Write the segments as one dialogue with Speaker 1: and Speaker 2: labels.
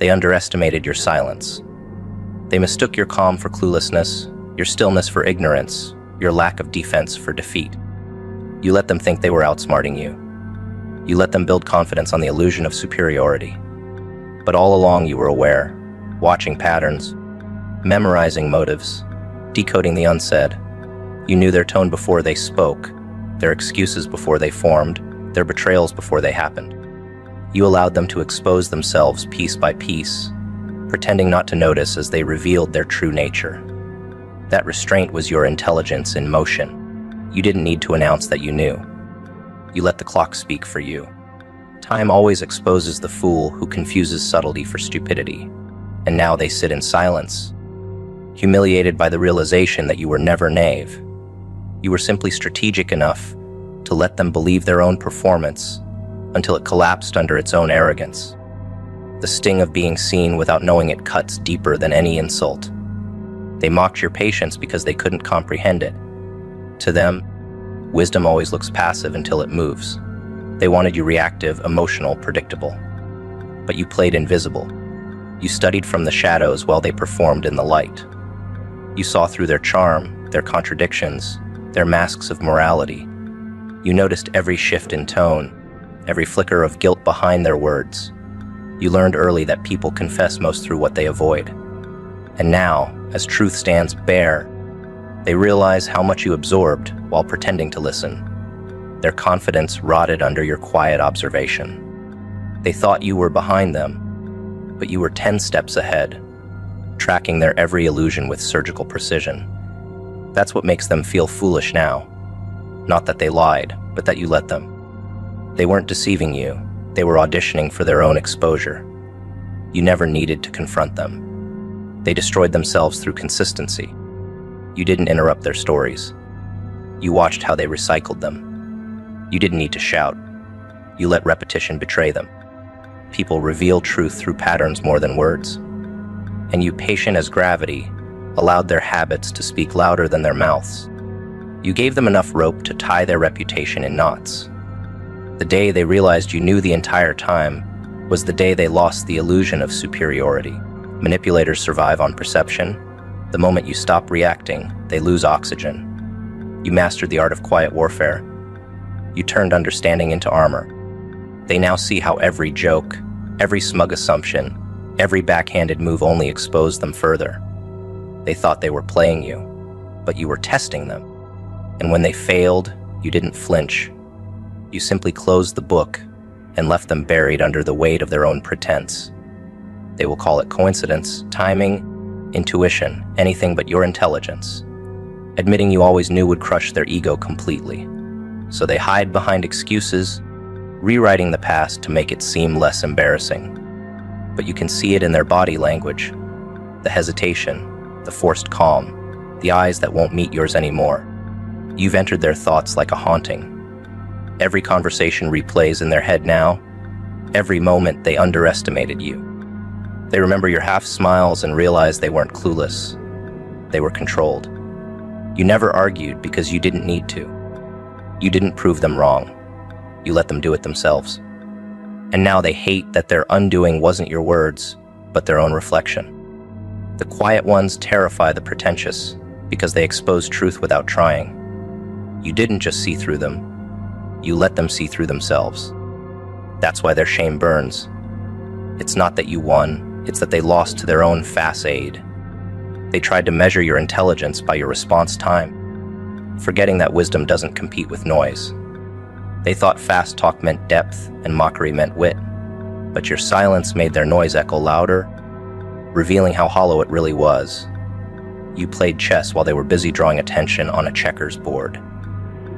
Speaker 1: They underestimated your silence. They mistook your calm for cluelessness, your stillness for ignorance, your lack of defense for defeat. You let them think they were outsmarting you. You let them build confidence on the illusion of superiority. But all along you were aware, watching patterns, memorizing motives, decoding the unsaid. You knew their tone before they spoke, their excuses before they formed, their betrayals before they happened. You allowed them to expose themselves piece by piece, pretending not to notice as they revealed their true nature. That restraint was your intelligence in motion. You didn't need to announce that you knew. You let the clock speak for you. Time always exposes the fool who confuses subtlety for stupidity. And now they sit in silence, humiliated by the realization that you were never naive. You were simply strategic enough to let them believe their own performance until it collapsed under its own arrogance. The sting of being seen without knowing it cuts deeper than any insult. They mocked your patience because they couldn't comprehend it. To them, wisdom always looks passive until it moves. They wanted you reactive, emotional, predictable. But you played invisible. You studied from the shadows while they performed in the light. You saw through their charm, their contradictions, their masks of morality. You noticed every shift in tone, every flicker of guilt behind their words. You learned early that people confess most through what they avoid. And now, as truth stands bare, they realize how much you absorbed while pretending to listen. Their confidence rotted under your quiet observation. They thought you were behind them, but you were 10 steps ahead, tracking their every illusion with surgical precision. That's what makes them feel foolish now. Not that they lied, but that you let them. They weren't deceiving you, they were auditioning for their own exposure. You never needed to confront them. They destroyed themselves through consistency. You didn't interrupt their stories. You watched how they recycled them. You didn't need to shout. You let repetition betray them. People reveal truth through patterns more than words. And you, patient as gravity, allowed their habits to speak louder than their mouths. You gave them enough rope to tie their reputation in knots. The day they realized you knew the entire time was the day they lost the illusion of superiority. Manipulators survive on perception. The moment you stop reacting, they lose oxygen. You mastered the art of quiet warfare. You turned understanding into armor. They now see how every joke, every smug assumption, every backhanded move only exposed them further. They thought they were playing you, but you were testing them. And when they failed, you didn't flinch. You simply closed the book and left them buried under the weight of their own pretense. They will call it coincidence, timing, intuition, anything but your intelligence. Admitting you always knew would crush their ego completely. So they hide behind excuses, rewriting the past to make it seem less embarrassing. But you can see it in their body language, the hesitation, the forced calm, the eyes that won't meet yours anymore. You've entered their thoughts like a haunting. Every conversation replays in their head now. Every moment they underestimated you. They remember your half smiles and realize they weren't clueless. They were controlled. You never argued because you didn't need to. You didn't prove them wrong. You let them do it themselves. And now they hate that their undoing wasn't your words, but their own reflection. The quiet ones terrify the pretentious because they expose truth without trying. You didn't just see through them. You let them see through themselves. That's why their shame burns. It's not that you won. It's that they lost to their own facade. They tried to measure your intelligence by your response time, forgetting that wisdom doesn't compete with noise. They thought fast talk meant depth and mockery meant wit, but your silence made their noise echo louder, revealing how hollow it really was. You played chess while they were busy drawing attention on a checkers board.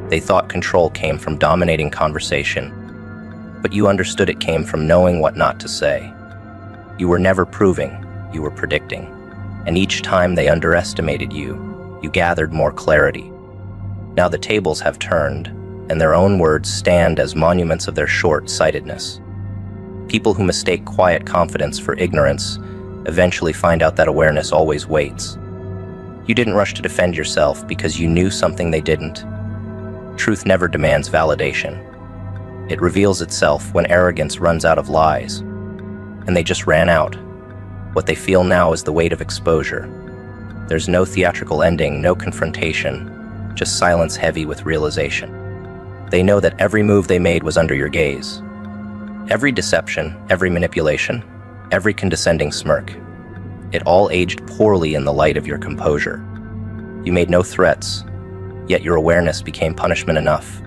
Speaker 1: They thought control came from dominating conversation, but you understood it came from knowing what not to say. You were never proving, you were predicting. And each time they underestimated you, you gathered more clarity. Now the tables have turned, and their own words stand as monuments of their short-sightedness. People who mistake quiet confidence for ignorance eventually find out that awareness always waits. You didn't rush to defend yourself because you knew something they didn't. Truth never demands validation. It reveals itself when arrogance runs out of lies. And they just ran out, What they feel now is the weight of exposure. There's no theatrical ending, no confrontation, just silence heavy with realization. They know that every move they made was under your gaze. Every deception, every manipulation, every condescending smirk. It all aged poorly in the light of your composure. You made no threats, yet your awareness became punishment enough.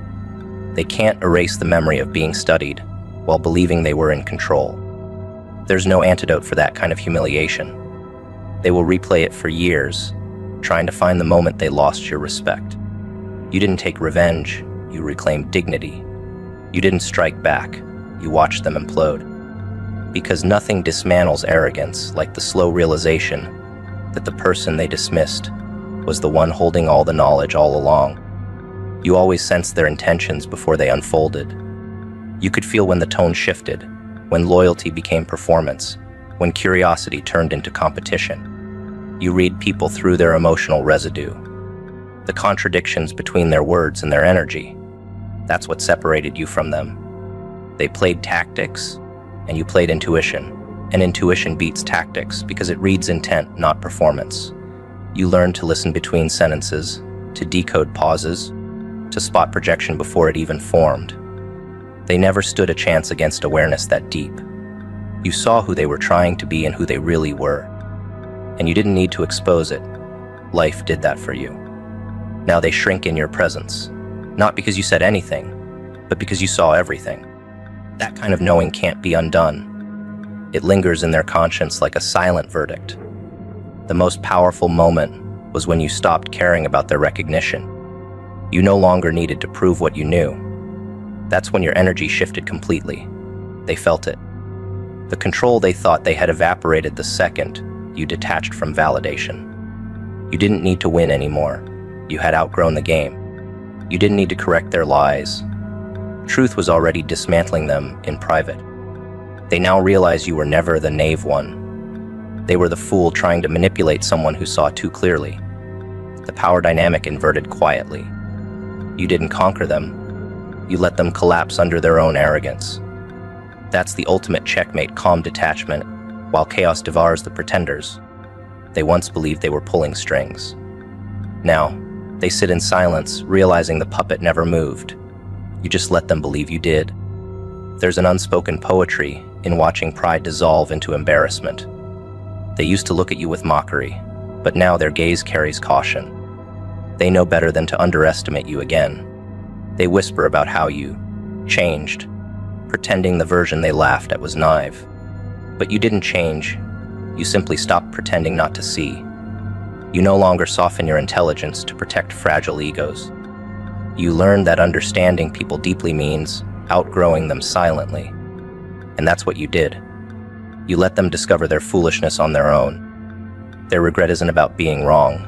Speaker 1: They can't erase the memory of being studied while believing they were in control. There's no antidote for that kind of humiliation. They will replay it for years, trying to find the moment they lost your respect. You didn't take revenge, you reclaimed dignity. You didn't strike back, you watched them implode. Because nothing dismantles arrogance like the slow realization that the person they dismissed was the one holding all the knowledge all along. You always sensed their intentions before they unfolded. You could feel when the tone shifted, when loyalty became performance, when curiosity turned into competition. You read people through their emotional residue, the contradictions between their words and their energy. That's what separated you from them. They played tactics, and you played intuition. And intuition beats tactics because it reads intent, not performance. You learned to listen between sentences, to decode pauses, to spot projection before it even formed. They never stood a chance against awareness that deep. You saw who they were trying to be and who they really were. And you didn't need to expose it. Life did that for you. Now they shrink in your presence, not because you said anything, but because you saw everything. That kind of knowing can't be undone. It lingers in their conscience like a silent verdict. The most powerful moment was when you stopped caring about their recognition. You no longer needed to prove what you knew. That's when your energy shifted completely. They felt it. The control they thought they had evaporated the second you detached from validation. You didn't need to win anymore. You had outgrown the game. You didn't need to correct their lies. Truth was already dismantling them in private. They now realized you were never the naive one. They were the fool trying to manipulate someone who saw too clearly. The power dynamic inverted quietly. You didn't conquer them. You let them collapse under their own arrogance. That's the ultimate checkmate, calm detachment, while chaos devours the pretenders. They once believed they were pulling strings. Now, they sit in silence, realizing the puppet never moved. You just let them believe you did. There's an unspoken poetry in watching pride dissolve into embarrassment. They used to look at you with mockery, but now their gaze carries caution. They know better than to underestimate you again. They whisper about how you changed, pretending the version they laughed at was naive. But you didn't change. You simply stopped pretending not to see. You no longer soften your intelligence to protect fragile egos. You learned that understanding people deeply means outgrowing them silently. And that's what you did. You let them discover their foolishness on their own. Their regret isn't about being wrong.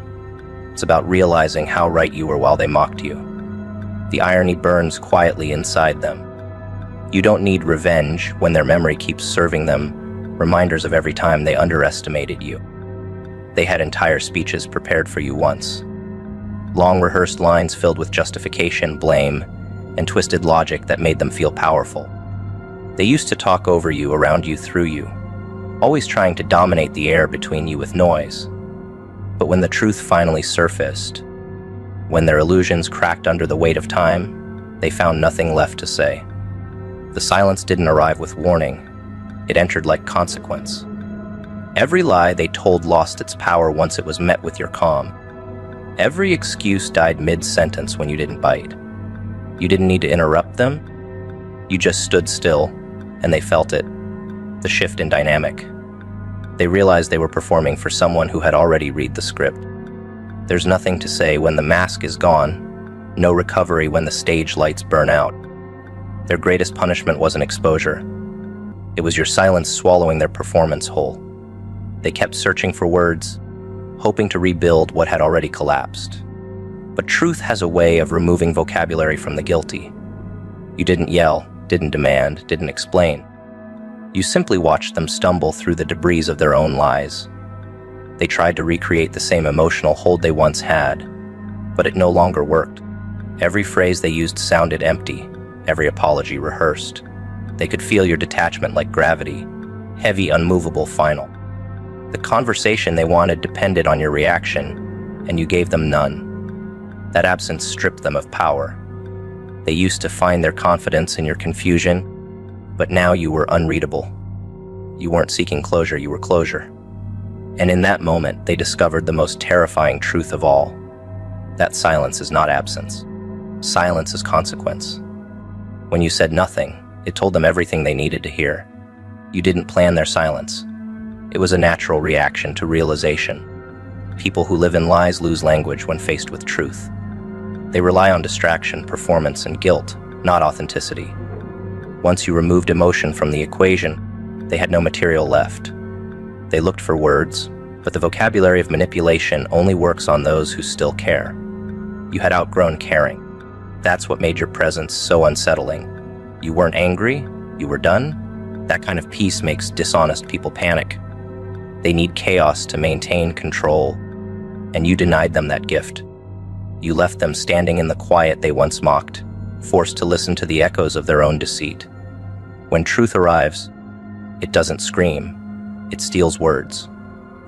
Speaker 1: It's about realizing how right you were while they mocked you. The irony burns quietly inside them. You don't need revenge when their memory keeps serving them reminders of every time they underestimated you. They had entire speeches prepared for you once. Long rehearsed lines filled with justification, blame, and twisted logic that made them feel powerful. They used to talk over you, around you, through you, always trying to dominate the air between you with noise. But when the truth finally surfaced, when their illusions cracked under the weight of time, they found nothing left to say. The silence didn't arrive with warning. It entered like consequence. Every lie they told lost its power once it was met with your calm. Every excuse died mid-sentence when you didn't bite. You didn't need to interrupt them. You just stood still, and they felt it, the shift in dynamic. They realized they were performing for someone who had already read the script. There's nothing to say when the mask is gone, no recovery when the stage lights burn out. Their greatest punishment wasn't exposure. It was your silence swallowing their performance whole. They kept searching for words, hoping to rebuild what had already collapsed. But truth has a way of removing vocabulary from the guilty. You didn't yell, didn't demand, didn't explain. You simply watched them stumble through the debris of their own lies. They tried to recreate the same emotional hold they once had, but it no longer worked. Every phrase they used sounded empty, every apology rehearsed. They could feel your detachment like gravity, heavy, unmovable, final. The conversation they wanted depended on your reaction, and you gave them none. That absence stripped them of power. They used to find their confidence in your confusion, but now you were unreadable. You weren't seeking closure, you were closure. And in that moment, they discovered the most terrifying truth of all. That silence is not absence. Silence is consequence. When you said nothing, it told them everything they needed to hear. You didn't plan their silence. It was a natural reaction to realization. People who live in lies lose language when faced with truth. They rely on distraction, performance, and guilt, not authenticity. Once you removed emotion from the equation, they had no material left. They looked for words, but the vocabulary of manipulation only works on those who still care. You had outgrown caring. That's what made your presence so unsettling. You weren't angry, you were done. That kind of peace makes dishonest people panic. They need chaos to maintain control, and you denied them that gift. You left them standing in the quiet they once mocked, forced to listen to the echoes of their own deceit. When truth arrives, it doesn't scream, it steals words,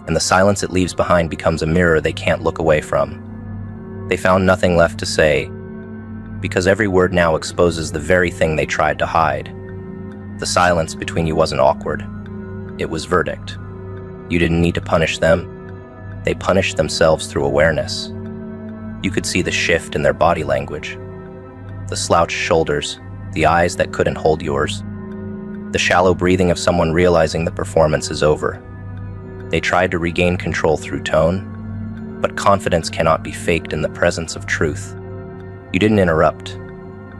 Speaker 1: and the silence it leaves behind becomes a mirror they can't look away from. They found nothing left to say, because every word now exposes the very thing they tried to hide. The silence between you wasn't awkward, it was verdict. You didn't need to punish them, they punished themselves through awareness. You could see the shift in their body language. The slouched shoulders, the eyes that couldn't hold yours. The shallow breathing of someone realizing the performance is over. They tried to regain control through tone, but confidence cannot be faked in the presence of truth. You didn't interrupt.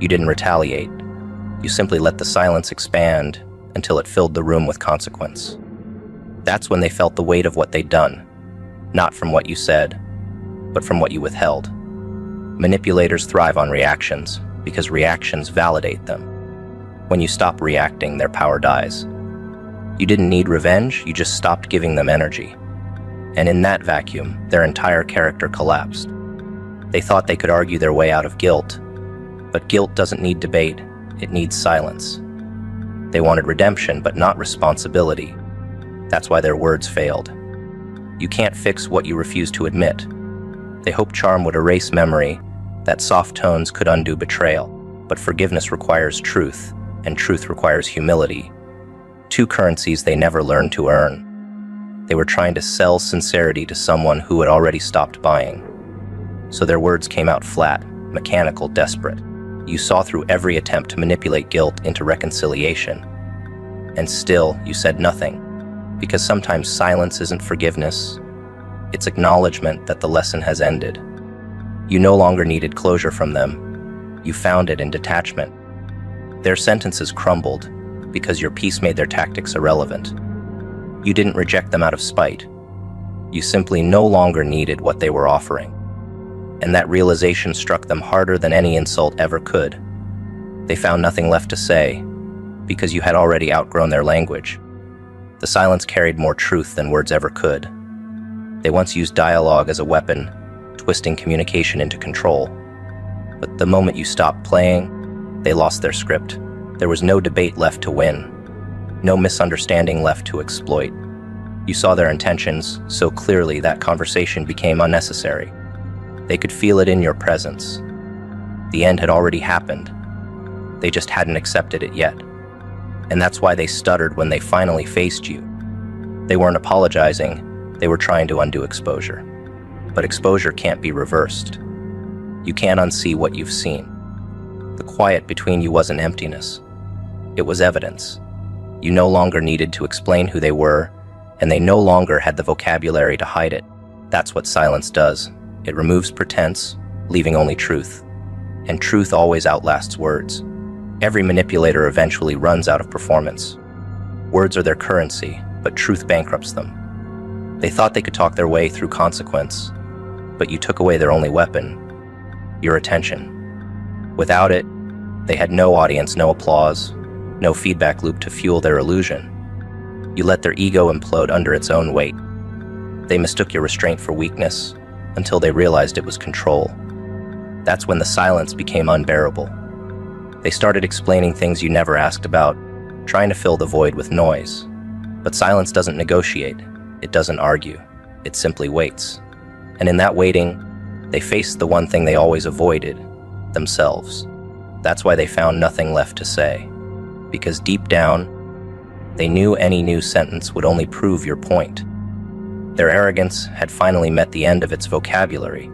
Speaker 1: You didn't retaliate. You simply let the silence expand until it filled the room with consequence. That's when they felt the weight of what they'd done, not from what you said, but from what you withheld. Manipulators thrive on reactions because reactions validate them. When you stop reacting, their power dies. You didn't need revenge, you just stopped giving them energy. And in that vacuum, their entire character collapsed. They thought they could argue their way out of guilt, but guilt doesn't need debate, it needs silence. They wanted redemption, but not responsibility. That's why their words failed. You can't fix what you refuse to admit. They hoped charm would erase memory, that soft tones could undo betrayal, but forgiveness requires truth, and truth requires humility. Two currencies they never learned to earn. They were trying to sell sincerity to someone who had already stopped buying. So their words came out flat, mechanical, desperate. You saw through every attempt to manipulate guilt into reconciliation. And still, you said nothing, because sometimes silence isn't forgiveness. It's acknowledgement that the lesson has ended. You no longer needed closure from them. You found it in detachment. Their sentences crumbled because your peace made their tactics irrelevant. You didn't reject them out of spite. You simply no longer needed what they were offering. And that realization struck them harder than any insult ever could. They found nothing left to say because you had already outgrown their language. The silence carried more truth than words ever could. They once used dialogue as a weapon, twisting communication into control. But the moment you stopped playing, they lost their script. There was no debate left to win, no misunderstanding left to exploit. You saw their intentions so clearly that conversation became unnecessary. They could feel it in your presence. The end had already happened. They just hadn't accepted it yet. And that's why they stuttered when they finally faced you. They weren't apologizing. They were trying to undo exposure. But exposure can't be reversed. You can't unsee what you've seen. The quiet between you wasn't emptiness. It was evidence. You no longer needed to explain who they were, and they no longer had the vocabulary to hide it. That's what silence does. It removes pretense, leaving only truth. And truth always outlasts words. Every manipulator eventually runs out of performance. Words are their currency, but truth bankrupts them. They thought they could talk their way through consequence, but you took away their only weapon, your attention. Without it, they had no audience, no applause, no feedback loop to fuel their illusion. You let their ego implode under its own weight. They mistook your restraint for weakness until they realized it was control. That's when the silence became unbearable. They started explaining things you never asked about, trying to fill the void with noise. But silence doesn't negotiate. It doesn't argue. It simply waits. And in that waiting, they faced the one thing they always avoided, themselves. That's why they found nothing left to say. Because deep down, they knew any new sentence would only prove your point. Their arrogance had finally met the end of its vocabulary.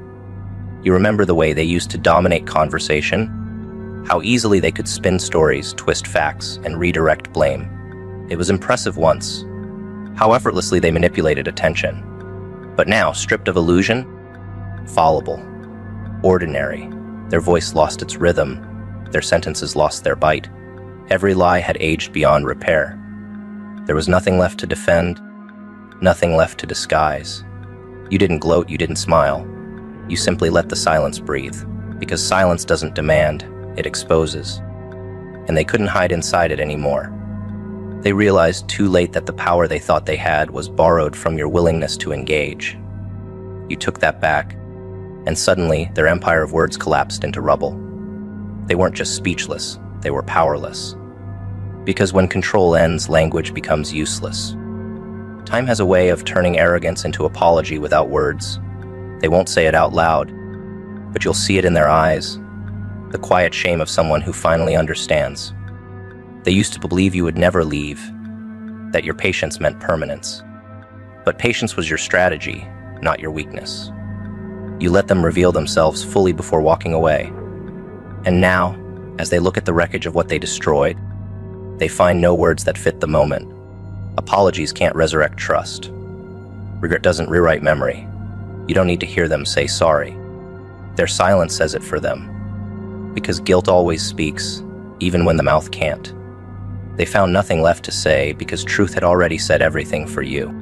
Speaker 1: You remember the way they used to dominate conversation? How easily they could spin stories, twist facts, and redirect blame. It was impressive once. How effortlessly they manipulated attention. But now, stripped of illusion, fallible, ordinary. Their voice lost its rhythm. Their sentences lost their bite. Every lie had aged beyond repair. There was nothing left to defend, nothing left to disguise. You didn't gloat, you didn't smile. You simply let the silence breathe, because silence doesn't demand, it exposes. And they couldn't hide inside it anymore. They realized too late that the power they thought they had was borrowed from your willingness to engage. You took that back, and suddenly their empire of words collapsed into rubble. They weren't just speechless, they were powerless. Because when control ends, language becomes useless. Time has a way of turning arrogance into apology without words. They won't say it out loud, but you'll see it in their eyes, the quiet shame of someone who finally understands. They used to believe you would never leave, that your patience meant permanence. But patience was your strategy, not your weakness. You let them reveal themselves fully before walking away. And now, as they look at the wreckage of what they destroyed, they find no words that fit the moment. Apologies can't resurrect trust. Regret doesn't rewrite memory. You don't need to hear them say sorry. Their silence says it for them. Because guilt always speaks, even when the mouth can't. They found nothing left to say because truth had already said everything for you.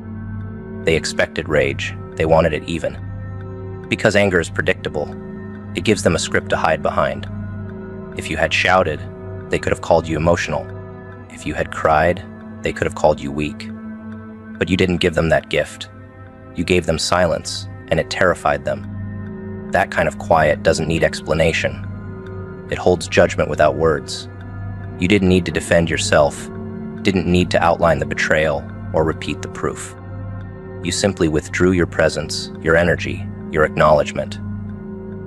Speaker 1: They expected rage. They wanted it even. Because anger is predictable, it gives them a script to hide behind. If you had shouted, they could have called you emotional. If you had cried, they could have called you weak. But you didn't give them that gift. You gave them silence, and it terrified them. That kind of quiet doesn't need explanation. It holds judgment without words. You didn't need to defend yourself, didn't need to outline the betrayal or repeat the proof. You simply withdrew your presence, your energy, your acknowledgement.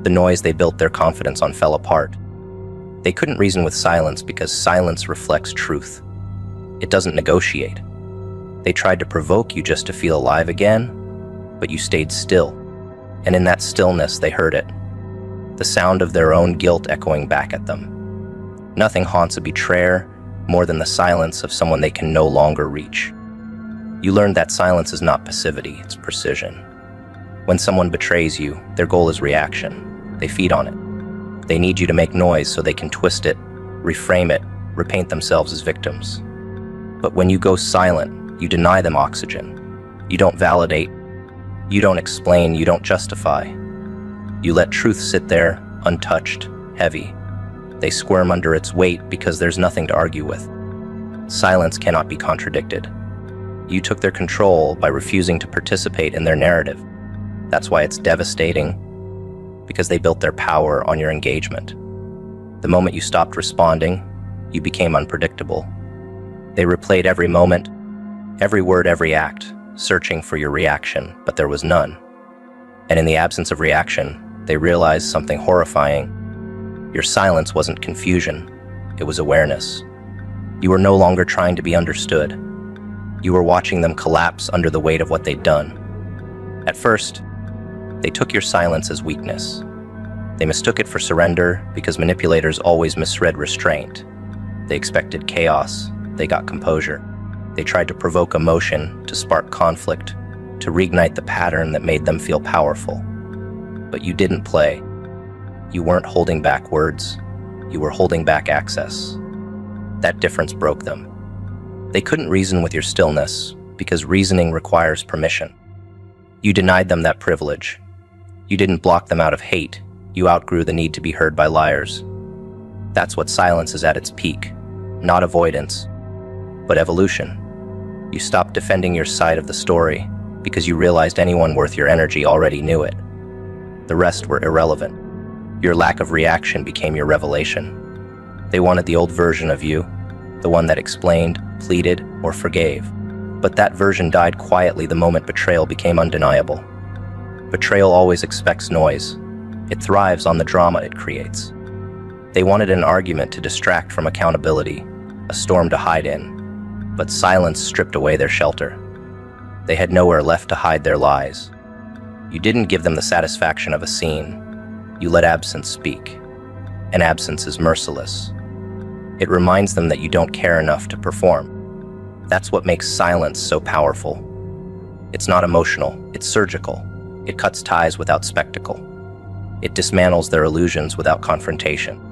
Speaker 1: The noise they built their confidence on fell apart. They couldn't reason with silence because silence reflects truth. It doesn't negotiate. They tried to provoke you just to feel alive again, but you stayed still. And in that stillness, they heard it. The sound of their own guilt echoing back at them. Nothing haunts a betrayer more than the silence of someone they can no longer reach. You learned that silence is not passivity, it's precision. When someone betrays you, their goal is reaction. They feed on it. They need you to make noise so they can twist it, reframe it, repaint themselves as victims. But when you go silent, you deny them oxygen. You don't validate, you don't explain, you don't justify. You let truth sit there, untouched, heavy. They squirm under its weight because there's nothing to argue with. Silence cannot be contradicted. You took their control by refusing to participate in their narrative. That's why it's devastating, because they built their power on your engagement. The moment you stopped responding, you became unpredictable. They replayed every moment, every word, every act, searching for your reaction, but there was none. And in the absence of reaction, they realized something horrifying. Your silence wasn't confusion, it was awareness. You were no longer trying to be understood. You were watching them collapse under the weight of what they'd done. At first, they took your silence as weakness. They mistook it for surrender because manipulators always misread restraint. They expected chaos, they got composure. They tried to provoke emotion, to spark conflict, to reignite the pattern that made them feel powerful. But you didn't play. You weren't holding back words, you were holding back access. That difference broke them. They couldn't reason with your stillness because reasoning requires permission. You denied them that privilege. You didn't block them out of hate, you outgrew the need to be heard by liars. That's what silence is at its peak, not avoidance, but evolution. You stopped defending your side of the story because you realized anyone worth your energy already knew it. The rest were irrelevant. Your lack of reaction became your revelation. They wanted the old version of you, the one that explained, pleaded, or forgave. But that version died quietly the moment betrayal became undeniable. Betrayal always expects noise. It thrives on the drama it creates. They wanted an argument to distract from accountability, a storm to hide in, but silence stripped away their shelter. They had nowhere left to hide their lies. You didn't give them the satisfaction of a scene. You let absence speak. And absence is merciless. It reminds them that you don't care enough to perform. That's what makes silence so powerful. It's not emotional, it's surgical. It cuts ties without spectacle. It dismantles their illusions without confrontation.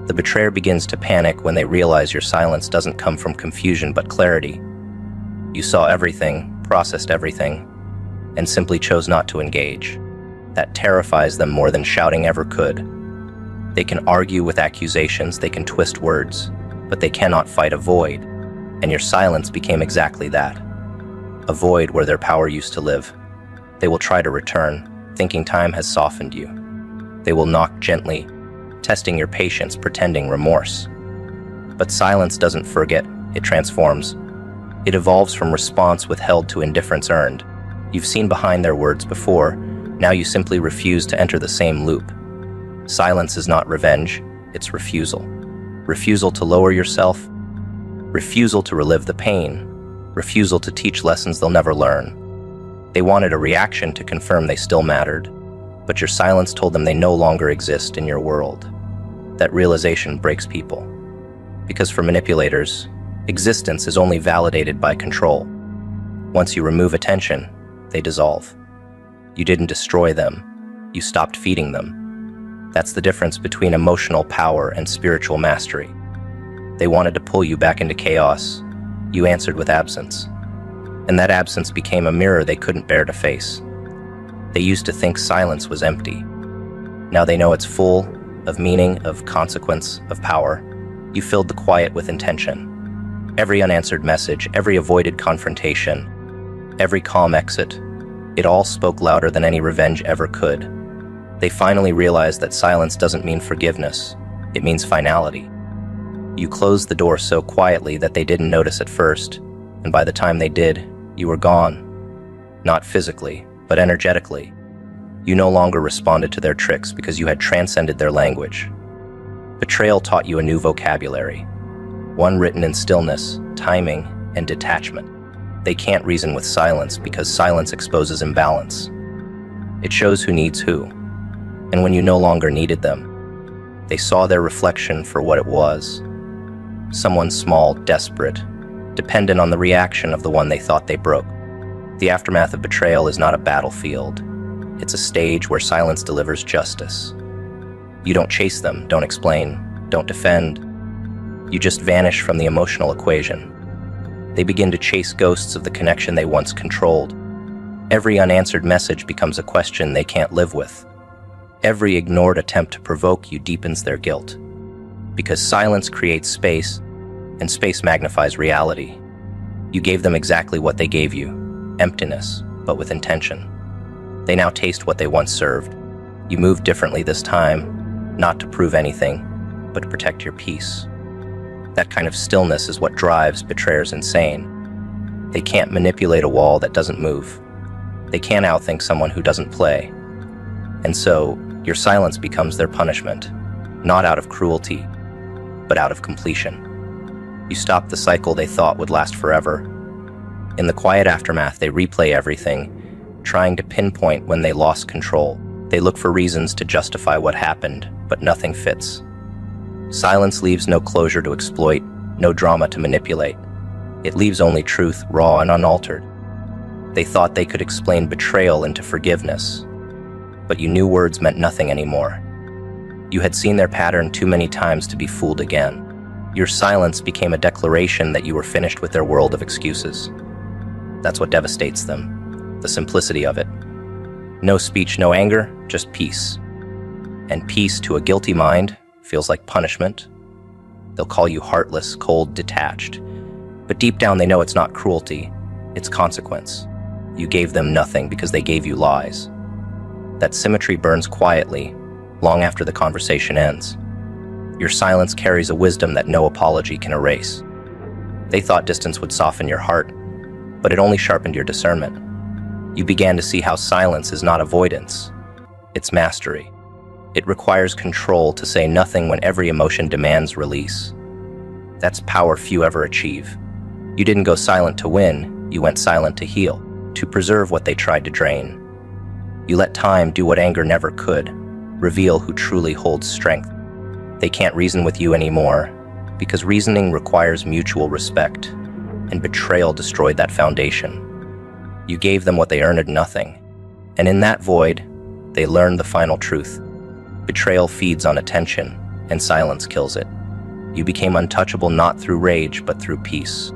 Speaker 1: The betrayer begins to panic when they realize your silence doesn't come from confusion but clarity. You saw everything, processed everything, and simply chose not to engage. That terrifies them more than shouting ever could. They can argue with accusations, they can twist words, but they cannot fight a void. And your silence became exactly that. A void where their power used to live. They will try to return, thinking time has softened you. They will knock gently, testing your patience, pretending remorse. But silence doesn't forget, it transforms. It evolves from response withheld to indifference earned. You've seen behind their words before, now you simply refuse to enter the same loop. Silence is not revenge, it's refusal. Refusal to lower yourself, refusal to relive the pain, refusal to teach lessons they'll never learn. They wanted a reaction to confirm they still mattered, but your silence told them they no longer exist in your world. That realization breaks people. Because for manipulators, existence is only validated by control. Once you remove attention, they dissolve. You didn't destroy them, you stopped feeding them. That's the difference between emotional power and spiritual mastery. They wanted to pull you back into chaos. You answered with absence. And that absence became a mirror they couldn't bear to face. They used to think silence was empty. Now they know it's full of meaning, of consequence, of power. You filled the quiet with intention. Every unanswered message, every avoided confrontation, every calm exit, it all spoke louder than any revenge ever could. They finally realized that silence doesn't mean forgiveness. It means finality. You closed the door so quietly that they didn't notice at first, and by the time they did, you were gone. Not physically, but energetically. You no longer responded to their tricks because you had transcended their language. Betrayal taught you a new vocabulary, one written in stillness, timing, and detachment. They can't reason with silence because silence exposes imbalance. It shows who needs who, and when you no longer needed them, they saw their reflection for what it was. Someone small, desperate, dependent on the reaction of the one they thought they broke. The aftermath of betrayal is not a battlefield. It's a stage where silence delivers justice. You don't chase them, don't explain, don't defend. You just vanish from the emotional equation. They begin to chase ghosts of the connection they once controlled. Every unanswered message becomes a question they can't live with. Every ignored attempt to provoke you deepens their guilt. Because silence creates space, and space magnifies reality. You gave them exactly what they gave you, emptiness, but with intention. They now taste what they once served. You moved differently this time, not to prove anything, but to protect your peace. That kind of stillness is what drives betrayers insane. They can't manipulate a wall that doesn't move. They can't outthink someone who doesn't play. And so, your silence becomes their punishment, not out of cruelty, but out of completion. You stop the cycle they thought would last forever. In the quiet aftermath, they replay everything, trying to pinpoint when they lost control. They look for reasons to justify what happened, but nothing fits. Silence leaves no closure to exploit, no drama to manipulate. It leaves only truth, raw and unaltered. They thought they could explain betrayal into forgiveness, but you knew words meant nothing anymore. You had seen their pattern too many times to be fooled again. Your silence became a declaration that you were finished with their world of excuses. That's what devastates them, the simplicity of it. No speech, no anger, just peace. And peace to a guilty mind feels like punishment. They'll call you heartless, cold, detached. But deep down they know it's not cruelty, it's consequence. You gave them nothing because they gave you lies. That symmetry burns quietly, long after the conversation ends. Your silence carries a wisdom that no apology can erase. They thought distance would soften your heart, but it only sharpened your discernment. You began to see how silence is not avoidance, it's mastery. It requires control to say nothing when every emotion demands release. That's power few ever achieve. You didn't go silent to win, you went silent to heal, to preserve what they tried to drain. You let time do what anger never could, reveal who truly holds strength. They can't reason with you anymore, because reasoning requires mutual respect, and betrayal destroyed that foundation. You gave them what they earned nothing, and in that void, they learned the final truth. Betrayal feeds on attention, and silence kills it. You became untouchable not through rage, but through peace.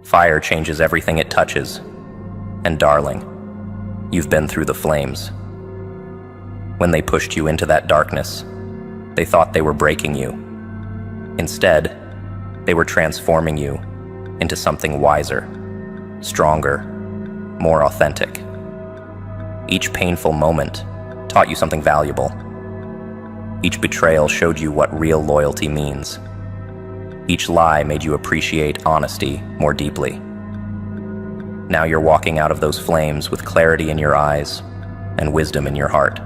Speaker 1: Fire changes everything it touches. And darling, you've been through the flames. When they pushed you into that darkness, they thought they were breaking you. Instead, they were transforming you into something wiser, stronger, more authentic. Each painful moment taught you something valuable. Each betrayal showed you what real loyalty means. Each lie made you appreciate honesty more deeply. Now you're walking out of those flames with clarity in your eyes and wisdom in your heart.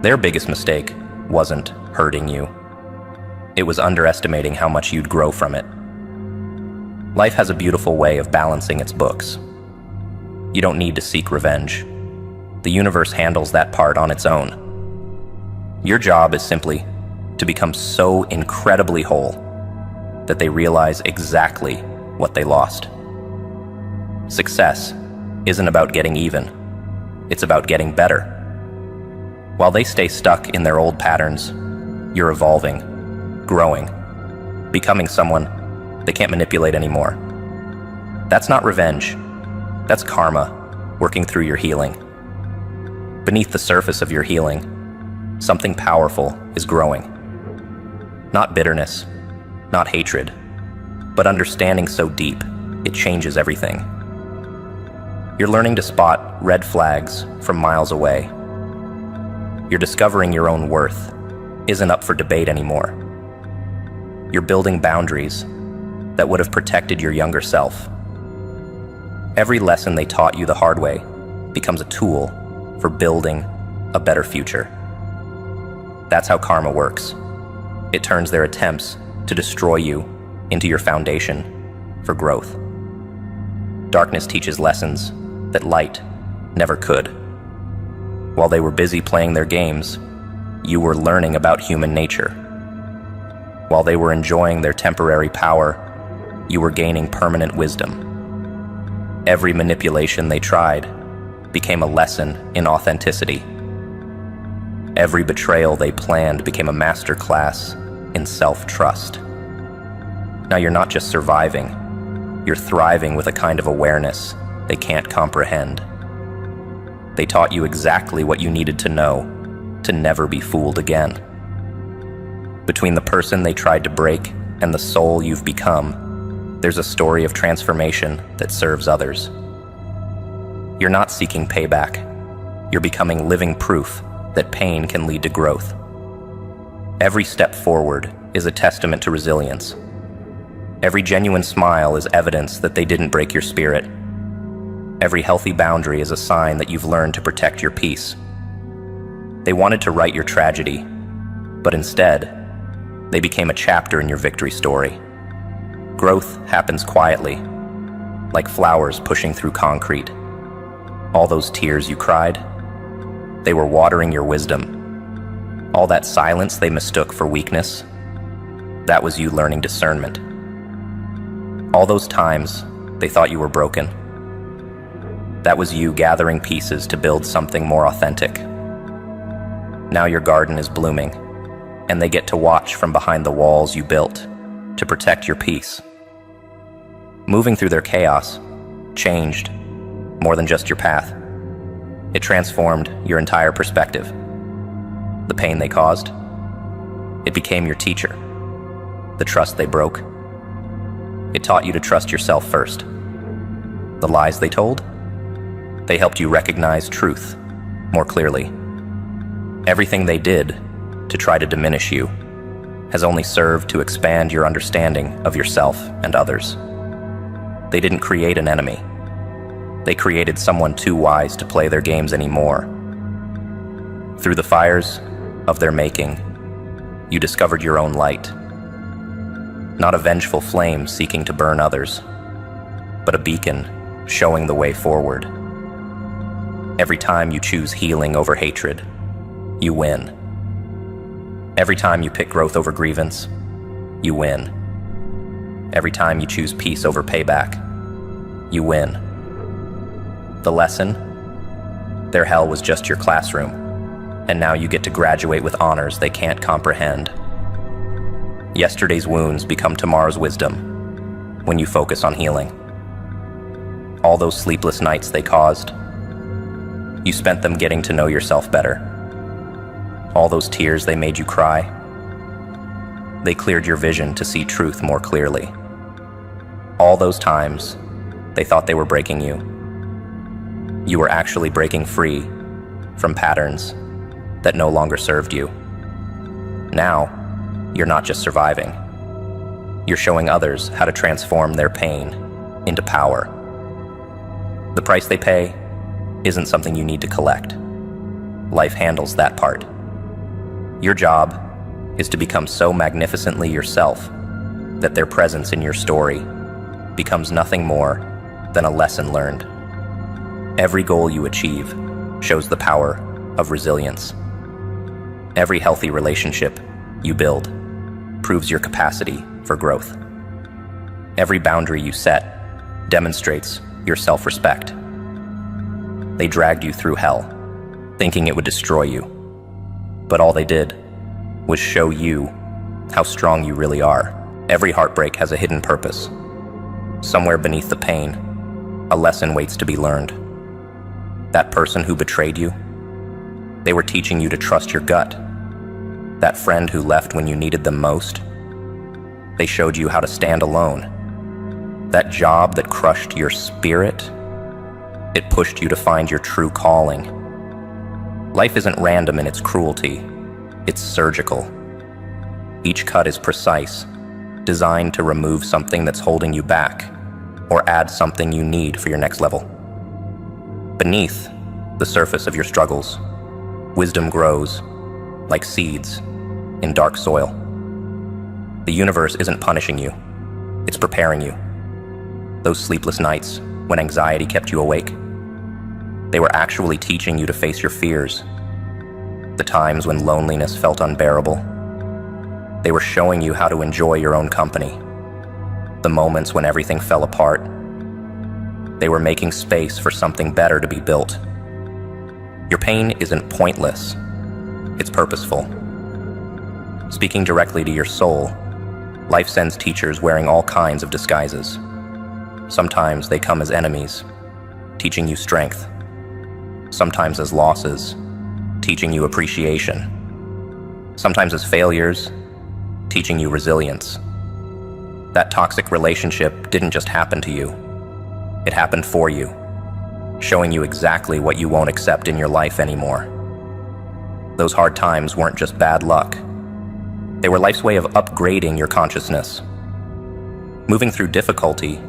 Speaker 1: Their biggest mistake wasn't hurting you. It was underestimating how much you'd grow from it. Life has a beautiful way of balancing its books. You don't need to seek revenge. The universe handles that part on its own. Your job is simply to become so incredibly whole that they realize exactly what they lost. Success isn't about getting even. It's about getting better. While they stay stuck in their old patterns, you're evolving, growing, becoming someone they can't manipulate anymore. That's not revenge. That's karma working through your healing. Beneath the surface of your healing, something powerful is growing. Not bitterness, not hatred, but understanding so deep it changes everything. You're learning to spot red flags from miles away. You're discovering your own worth isn't up for debate anymore. You're building boundaries that would have protected your younger self. Every lesson they taught you the hard way becomes a tool for building a better future. That's how karma works. It turns their attempts to destroy you into your foundation for growth. Darkness teaches lessons that light never could. While they were busy playing their games, you were learning about human nature. While they were enjoying their temporary power, you were gaining permanent wisdom. Every manipulation they tried became a lesson in authenticity. Every betrayal they planned became a masterclass in self-trust. Now you're not just surviving, you're thriving with a kind of awareness they can't comprehend. They taught you exactly what you needed to know to never be fooled again. Between the person they tried to break and the soul you've become, there's a story of transformation that serves others. You're not seeking payback. You're becoming living proof that pain can lead to growth. Every step forward is a testament to resilience. Every genuine smile is evidence that they didn't break your spirit. Every healthy boundary is a sign that you've learned to protect your peace. They wanted to write your tragedy, but instead, they became a chapter in your victory story. Growth happens quietly, like flowers pushing through concrete. All those tears you cried, they were watering your wisdom. All that silence they mistook for weakness, that was you learning discernment. All those times they thought you were broken, that was you gathering pieces to build something more authentic. Now your garden is blooming, and they get to watch from behind the walls you built to protect your peace. Moving through their chaos changed more than just your path. It transformed your entire perspective. The pain they caused, it became your teacher. The trust they broke, it taught you to trust yourself first. The lies they told, They helped you recognize truth more clearly. Everything they did to try to diminish you has only served to expand your understanding of yourself and others. They didn't create an enemy. They created someone too wise to play their games anymore. Through the fires of their making, you discovered your own light. Not a vengeful flame seeking to burn others, but a beacon showing the way forward. Every time you choose healing over hatred, you win. Every time you pick growth over grievance, you win. Every time you choose peace over payback, you win. The lesson? Their hell was just your classroom, and now you get to graduate with honors they can't comprehend. Yesterday's wounds become tomorrow's wisdom when you focus on healing. All those sleepless nights they caused, you spent them getting to know yourself better. All those tears they made you cry, they cleared your vision to see truth more clearly. All those times they thought they were breaking you, you were actually breaking free from patterns that no longer served you. Now, you're not just surviving. You're showing others how to transform their pain into power. The price they pay isn't something you need to collect. Life handles that part. Your job is to become so magnificently yourself that their presence in your story becomes nothing more than a lesson learned. Every goal you achieve shows the power of resilience. Every healthy relationship you build proves your capacity for growth. Every boundary you set demonstrates your self-respect. They dragged you through hell, thinking it would destroy you. But all they did was show you how strong you really are. Every heartbreak has a hidden purpose. Somewhere beneath the pain, a lesson waits to be learned. That person who betrayed you, they were teaching you to trust your gut. That friend who left when you needed them most, they showed you how to stand alone. That job that crushed your spirit, it pushed you to find your true calling. Life isn't random in its cruelty, it's surgical. Each cut is precise, designed to remove something that's holding you back, or add something you need for your next level. Beneath the surface of your struggles, wisdom grows like seeds in dark soil. The universe isn't punishing you, it's preparing you. Those sleepless nights when anxiety kept you awake, they were actually teaching you to face your fears. The times when loneliness felt unbearable, they were showing you how to enjoy your own company. The moments when everything fell apart, they were making space for something better to be built. Your pain isn't pointless, it's purposeful. Speaking directly to your soul, life sends teachers wearing all kinds of disguises. Sometimes they come as enemies, teaching you strength. Sometimes as losses, teaching you appreciation. Sometimes as failures, teaching you resilience. That toxic relationship didn't just happen to you. It happened for you, showing you exactly what you won't accept in your life anymore. Those hard times weren't just bad luck. They were life's way of upgrading your consciousness. Moving through difficulty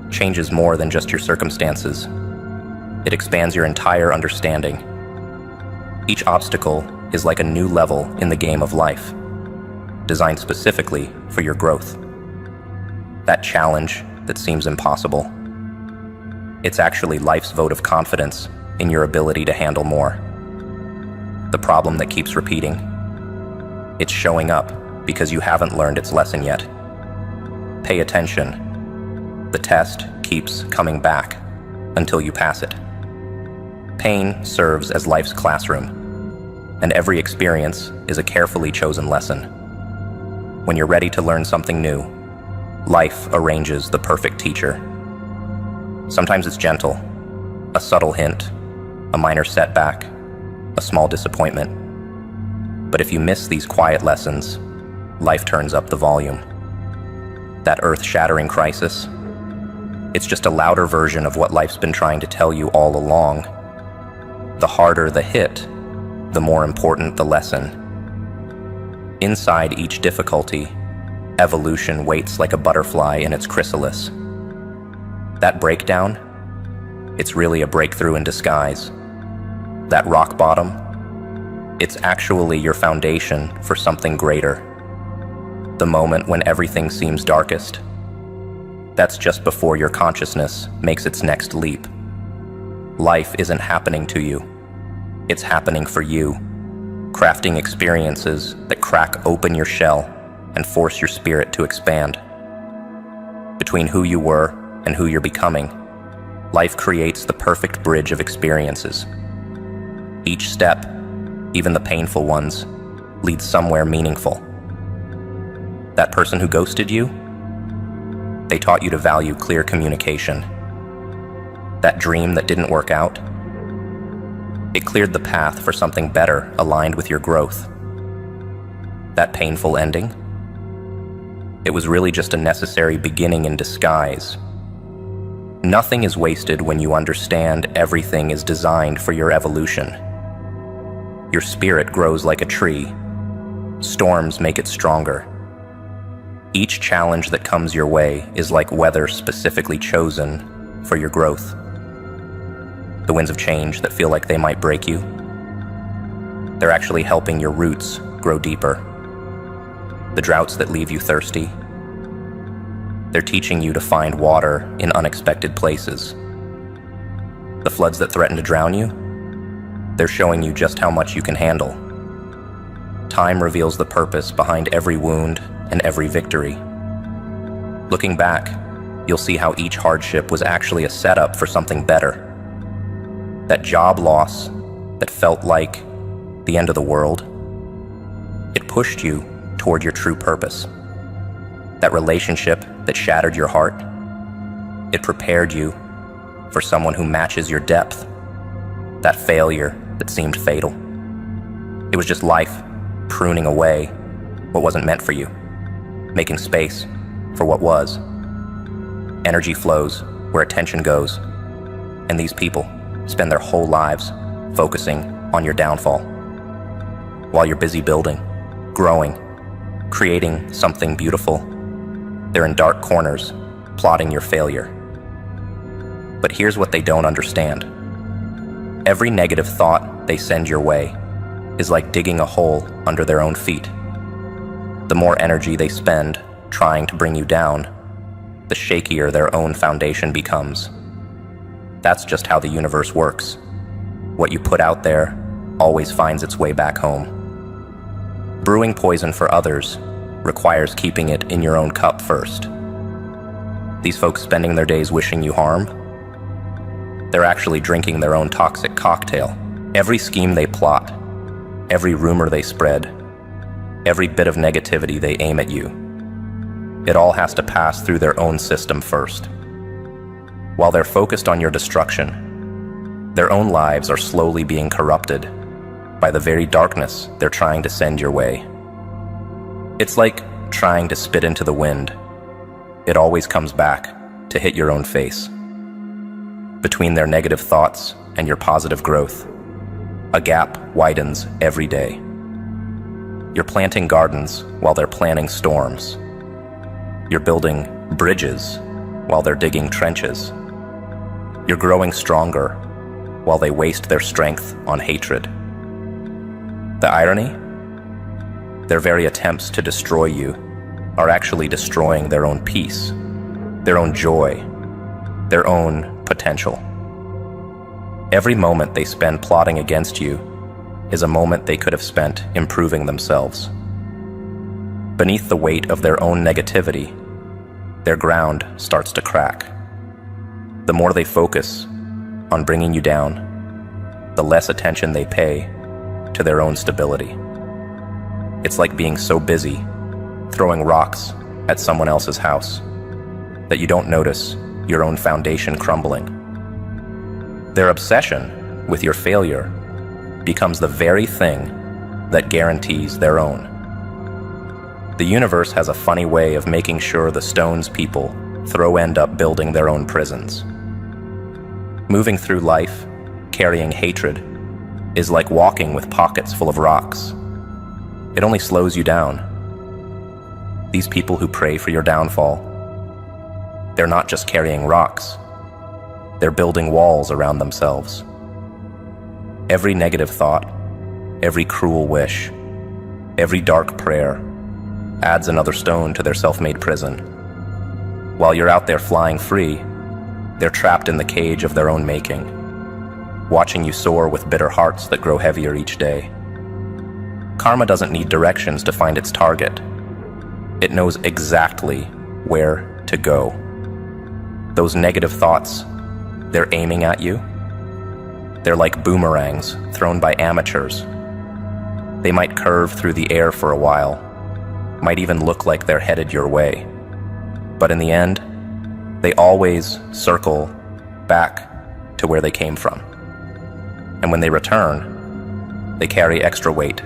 Speaker 1: changes more than just your circumstances. It expands your entire understanding. Each obstacle is like a new level in the game of life, designed specifically for your growth. That challenge that seems impossible, it's actually life's vote of confidence in your ability to handle more. The problem that keeps repeating, it's showing up because you haven't learned its lesson yet. Pay attention. The test keeps coming back until you pass it. Pain serves as life's classroom, and every experience is a carefully chosen lesson. When you're ready to learn something new, life arranges the perfect teacher. Sometimes it's gentle, a subtle hint, a minor setback, a small disappointment. But if you miss these quiet lessons, life turns up the volume. That earth-shattering crisis, it's just a louder version of what life's been trying to tell you all along. The harder the hit, the more important the lesson. Inside each difficulty, evolution waits like a butterfly in its chrysalis. That breakdown, it's really a breakthrough in disguise. That rock bottom, it's actually your foundation for something greater. The moment when everything seems darkest, that's just before your consciousness makes its next leap. Life isn't happening to you, it's happening for you, crafting experiences that crack open your shell and force your spirit to expand. Between who you were and who you're becoming, life creates the perfect bridge of experiences. Each step, even the painful ones, leads somewhere meaningful. That person who ghosted you, they taught you to value clear communication. That dream that didn't work out, it cleared the path for something better aligned with your growth. That painful ending, it was really just a necessary beginning in disguise. Nothing is wasted when you understand everything is designed for your evolution. Your spirit grows like a tree. Storms make it stronger. Each challenge that comes your way is like weather specifically chosen for your growth. The winds of change that feel like they might break you, they're actually helping your roots grow deeper. The droughts that leave you thirsty, they're teaching you to find water in unexpected places. The floods that threaten to drown you, they're showing you just how much you can handle. Time reveals the purpose behind every wound and every victory. Looking back, you'll see how each hardship was actually a setup for something better. That job loss that felt like the end of the world, it pushed you toward your true purpose. That relationship that shattered your heart, it prepared you for someone who matches your depth. That failure that seemed fatal, it was just life pruning away what wasn't meant for you, making space for what was. Energy flows where attention goes, and these people spend their whole lives focusing on your downfall. While you're busy building, growing, creating something beautiful, they're in dark corners, plotting your failure. But here's what they don't understand. Every negative thought they send your way is like digging a hole under their own feet. The more energy they spend trying to bring you down, the shakier their own foundation becomes. That's just how the universe works. What you put out there always finds its way back home. Brewing poison for others requires keeping it in your own cup first. These folks spending their days wishing you harm, they're actually drinking their own toxic cocktail. Every scheme they plot, every rumor they spread, every bit of negativity they aim at you, it all has to pass through their own system first. While they're focused on your destruction, their own lives are slowly being corrupted by the very darkness they're trying to send your way. It's like trying to spit into the wind. It always comes back to hit your own face. Between their negative thoughts and your positive growth, a gap widens every day. You're planting gardens while they're planning storms. You're building bridges while they're digging trenches. You're growing stronger while they waste their strength on hatred. The irony? Their very attempts to destroy you are actually destroying their own peace, their own joy, their own potential. Every moment they spend plotting against you is a moment they could have spent improving themselves. Beneath the weight of their own negativity, their ground starts to crack. The more they focus on bringing you down, the less attention they pay to their own stability. It's like being so busy throwing rocks at someone else's house that you don't notice your own foundation crumbling. Their obsession with your failure becomes the very thing that guarantees their own. The universe has a funny way of making sure the stones people throw end up building their own prisons. Moving through life, carrying hatred, is like walking with pockets full of rocks. It only slows you down. These people who pray for your downfall, they're not just carrying rocks. They're building walls around themselves. Every negative thought, every cruel wish, every dark prayer adds another stone to their self-made prison. While you're out there flying free, they're trapped in the cage of their own making, watching you soar with bitter hearts that grow heavier each day. Karma doesn't need directions to find its target. It knows exactly where to go. Those negative thoughts, they're aiming at you. They're like boomerangs thrown by amateurs. They might curve through the air for a while, might even look like they're headed your way. But in the end, they always circle back to where they came from. And when they return, they carry extra weight,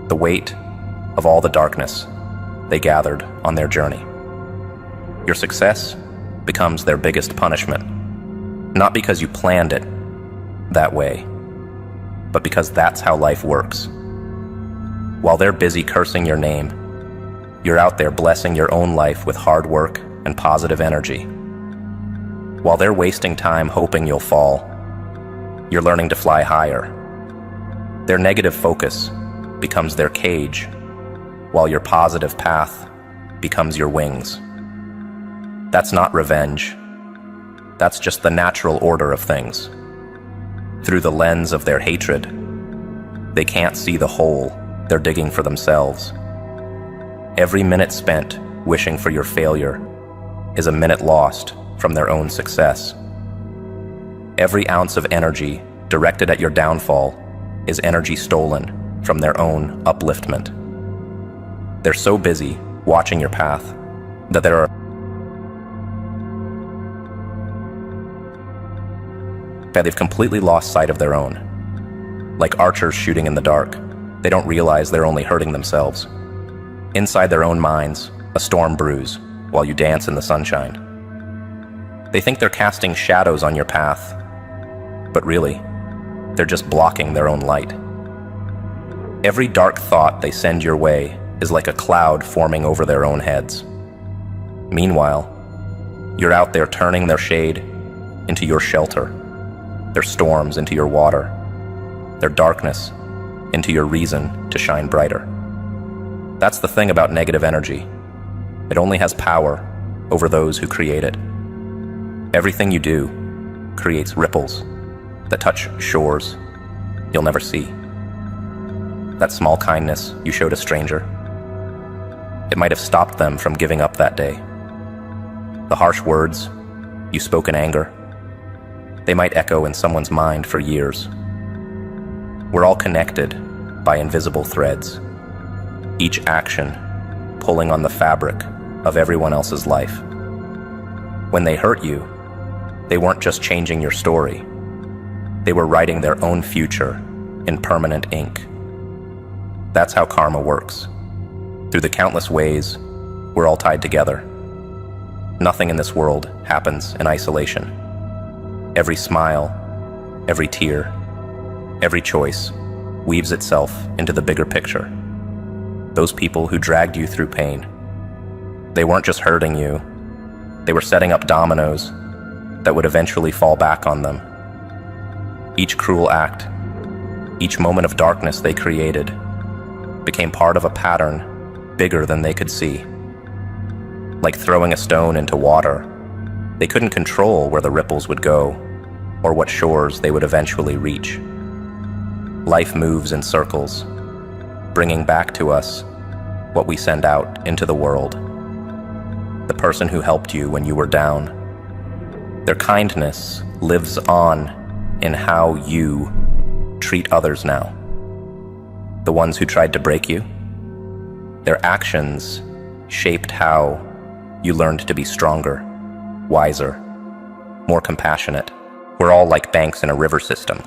Speaker 1: the weight of all the darkness they gathered on their journey. Your success becomes their biggest punishment, not because you planned it that way, but because that's how life works. While they're busy cursing your name, you're out there blessing your own life with hard work and positive energy. While they're wasting time hoping you'll fall, you're learning to fly higher. Their negative focus becomes their cage, while your positive path becomes your wings. That's not revenge. That's just the natural order of things. Through the lens of their hatred, they can't see the hole they're digging for themselves. Every minute spent wishing for your failure is a minute lost from their own success. Every ounce of energy directed at your downfall is energy stolen from their own upliftment. They're so busy watching your path that they've completely lost sight of their own. Like archers shooting in the dark, they don't realize they're only hurting themselves. Inside their own minds, a storm brews while you dance in the sunshine. They think they're casting shadows on your path, but really, they're just blocking their own light. Every dark thought they send your way is like a cloud forming over their own heads. Meanwhile, you're out there turning their shade into your shelter, their storms into your water, their darkness into your reason to shine brighter. That's the thing about negative energy. It only has power over those who create it. Everything you do creates ripples that touch shores you'll never see. That small kindness you showed a stranger, it might have stopped them from giving up that day. The harsh words you spoke in anger, they might echo in someone's mind for years. We're all connected by invisible threads, each action pulling on the fabric of everyone else's life. When they hurt you, they weren't just changing your story. They were writing their own future in permanent ink. That's how karma works. Through the countless ways, we're all tied together. Nothing in this world happens in isolation. Every smile, every tear, every choice weaves itself into the bigger picture. Those people who dragged you through pain, they weren't just hurting you, they were setting up dominoes that would eventually fall back on them. Each cruel act, each moment of darkness they created, became part of a pattern bigger than they could see. Like throwing a stone into water, they couldn't control where the ripples would go or what shores they would eventually reach. Life moves in circles, bringing back to us what we send out into the world. The person who helped you when you were down, their kindness lives on in how you treat others now. The ones who tried to break you, their actions shaped how you learned to be stronger, wiser, more compassionate. We're all like banks in a river system.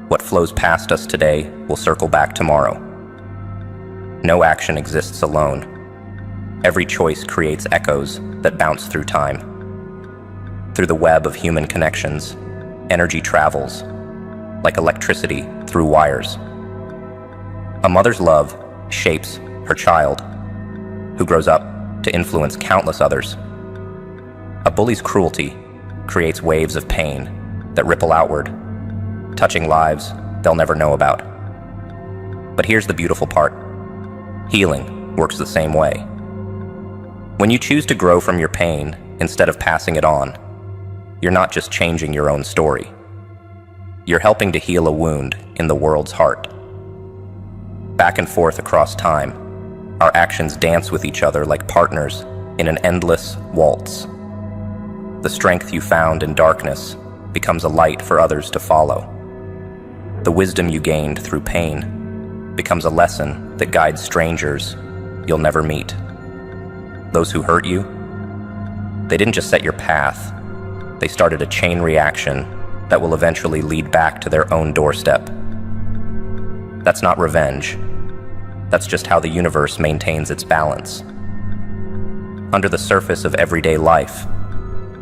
Speaker 1: What flows past us today will circle back tomorrow. No action exists alone. Every choice creates echoes that bounce through time. Through the web of human connections, energy travels, like electricity through wires. A mother's love shapes her child, who grows up to influence countless others. A bully's cruelty creates waves of pain that ripple outward, touching lives they'll never know about. But here's the beautiful part. Healing works the same way. When you choose to grow from your pain instead of passing it on, you're not just changing your own story. You're helping to heal a wound in the world's heart. Back and forth across time, our actions dance with each other like partners in an endless waltz. The strength you found in darkness becomes a light for others to follow. The wisdom you gained through pain becomes a lesson that guides strangers you'll never meet. Those who hurt you, they didn't just set your path, they started a chain reaction that will eventually lead back to their own doorstep. That's not revenge. That's just how the universe maintains its balance. Under the surface of everyday life,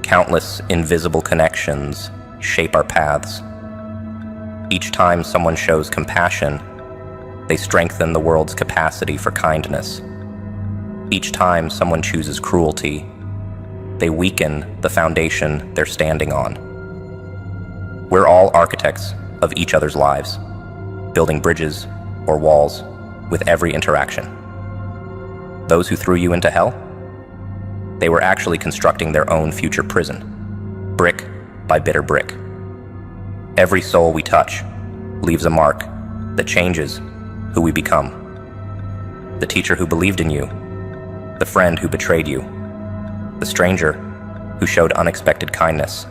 Speaker 1: countless invisible connections shape our paths. Each time someone shows compassion, they strengthen the world's capacity for kindness. Each time someone chooses cruelty, they weaken the foundation they're standing on. We're all architects of each other's lives, building bridges or walls with every interaction. Those who threw you into hell, they were actually constructing their own future prison, brick by bitter brick. Every soul we touch leaves a mark that changes who we become. The teacher who believed in you, the friend who betrayed you, the stranger who showed unexpected kindness,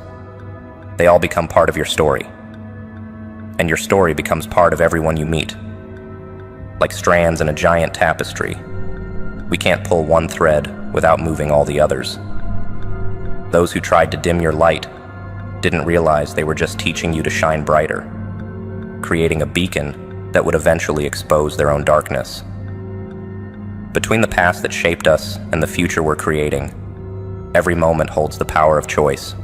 Speaker 1: they all become part of your story. And your story becomes part of everyone you meet. Like strands in a giant tapestry, we can't pull one thread without moving all the others. Those who tried to dim your light didn't realize they were just teaching you to shine brighter, creating a beacon that would eventually expose their own darkness. Between the past that shaped us and the future we're creating, every moment holds the power of choice.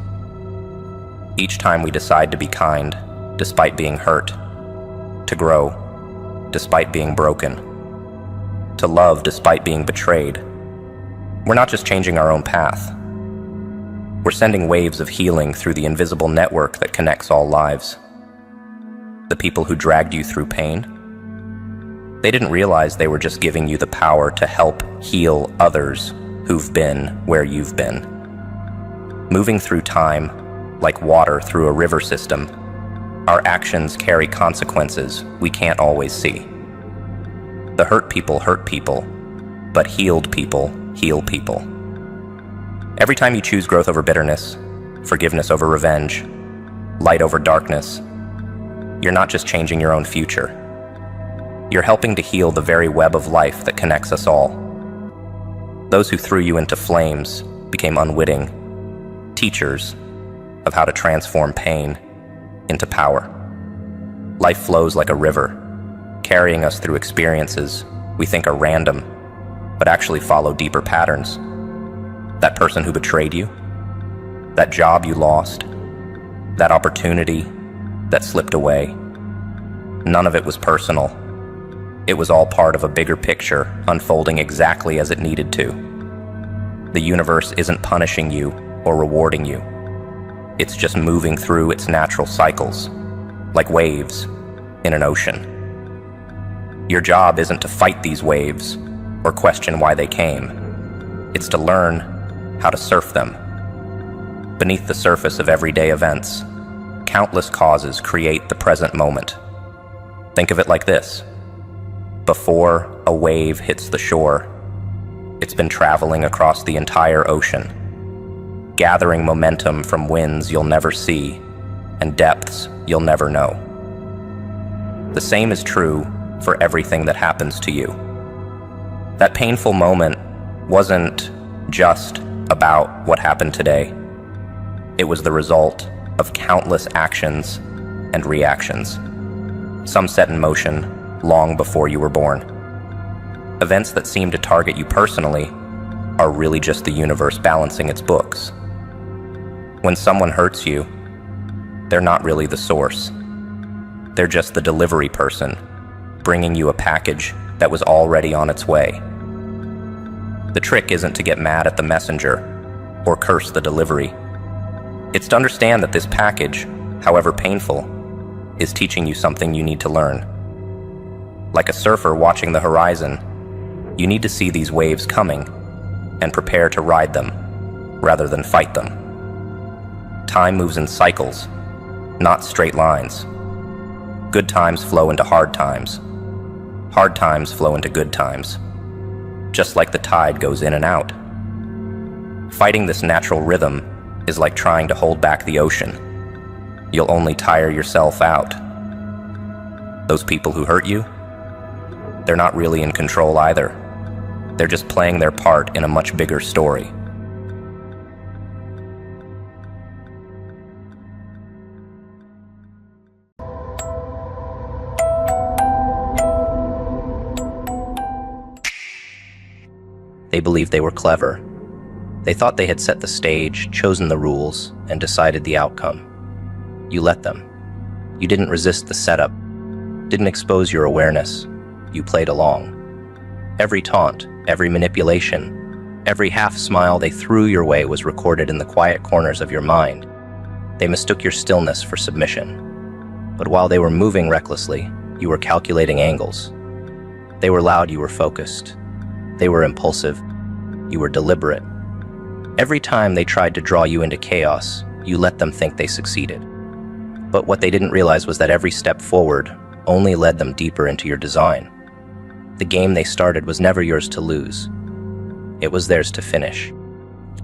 Speaker 1: Each time we decide to be kind, despite being hurt, to grow, despite being broken, to love despite being betrayed, we're not just changing our own path. We're sending waves of healing through the invisible network that connects all lives. The people who dragged you through pain, they didn't realize they were just giving you the power to help heal others who've been where you've been. Moving through time, like water through a river system, our actions carry consequences we can't always see. The hurt people, but healed people heal people. Every time you choose growth over bitterness, forgiveness over revenge, light over darkness, you're not just changing your own future. You're helping to heal the very web of life that connects us all. Those who threw you into flames became unwitting teachers of how to transform pain into power. Life flows like a river, carrying us through experiences we think are random, but actually follow deeper patterns. That person who betrayed you, that job you lost, that opportunity that slipped away, none of it was personal. It was all part of a bigger picture unfolding exactly as it needed to. The universe isn't punishing you or rewarding you. It's just moving through its natural cycles, like waves in an ocean. Your job isn't to fight these waves or question why they came. It's to learn how to surf them. Beneath the surface of everyday events, countless causes create the present moment. Think of it like this. Before a wave hits the shore, it's been traveling across the entire ocean, gathering momentum from winds you'll never see and depths you'll never know. The same is true for everything that happens to you. That painful moment wasn't just about what happened today. It was the result of countless actions and reactions, some set in motion long before you were born. Events that seem to target you personally are really just the universe balancing its books. When someone hurts you, they're not really the source. They're just the delivery person, bringing you a package that was already on its way. The trick isn't to get mad at the messenger or curse the delivery. It's to understand that this package, however painful, is teaching you something you need to learn. Like a surfer watching the horizon, you need to see these waves coming and prepare to ride them rather than fight them. Time moves in cycles, not straight lines. Good times flow into hard times. Hard times flow into good times. Just like the tide goes in and out. Fighting this natural rhythm is like trying to hold back the ocean. You'll only tire yourself out. Those people who hurt you, they're not really in control either. They're just playing their part in a much bigger story. They believed they were clever. They thought they had set the stage, chosen the rules, and decided the outcome. You let them. You didn't resist the setup, didn't expose your awareness. You played along. Every taunt, every manipulation, every half smile they threw your way was recorded in the quiet corners of your mind. They mistook your stillness for submission. But while they were moving recklessly, you were calculating angles. They were loud, you were focused. They were impulsive, you were deliberate. Every time they tried to draw you into chaos, you let them think they succeeded. But what they didn't realize was that every step forward only led them deeper into your design. The game they started was never yours to lose. It was theirs to finish.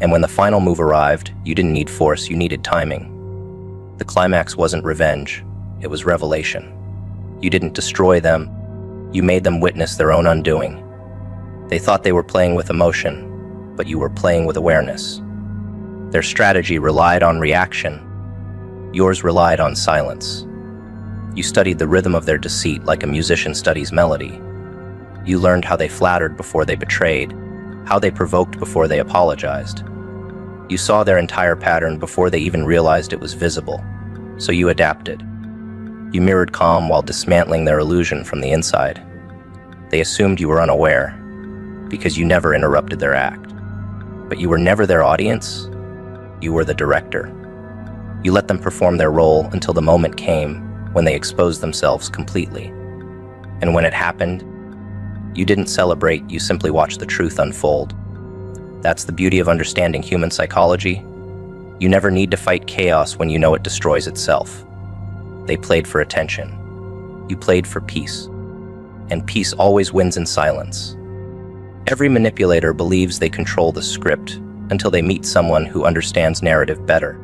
Speaker 1: And when the final move arrived, you didn't need force, you needed timing. The climax wasn't revenge, it was revelation. You didn't destroy them, you made them witness their own undoing. They thought they were playing with emotion, but you were playing with awareness. Their strategy relied on reaction. Yours relied on silence. You studied the rhythm of their deceit like a musician studies melody. You learned how they flattered before they betrayed, how they provoked before they apologized. You saw their entire pattern before they even realized it was visible, so you adapted. You mirrored calm while dismantling their illusion from the inside. They assumed you were unaware, because you never interrupted their act. But you were never their audience, you were the director. You let them perform their role until the moment came when they exposed themselves completely. And when it happened, you didn't celebrate, you simply watched the truth unfold. That's the beauty of understanding human psychology. You never need to fight chaos when you know it destroys itself. They played for attention. You played for peace. And peace always wins in silence. Every manipulator believes they control the script until they meet someone who understands narrative better.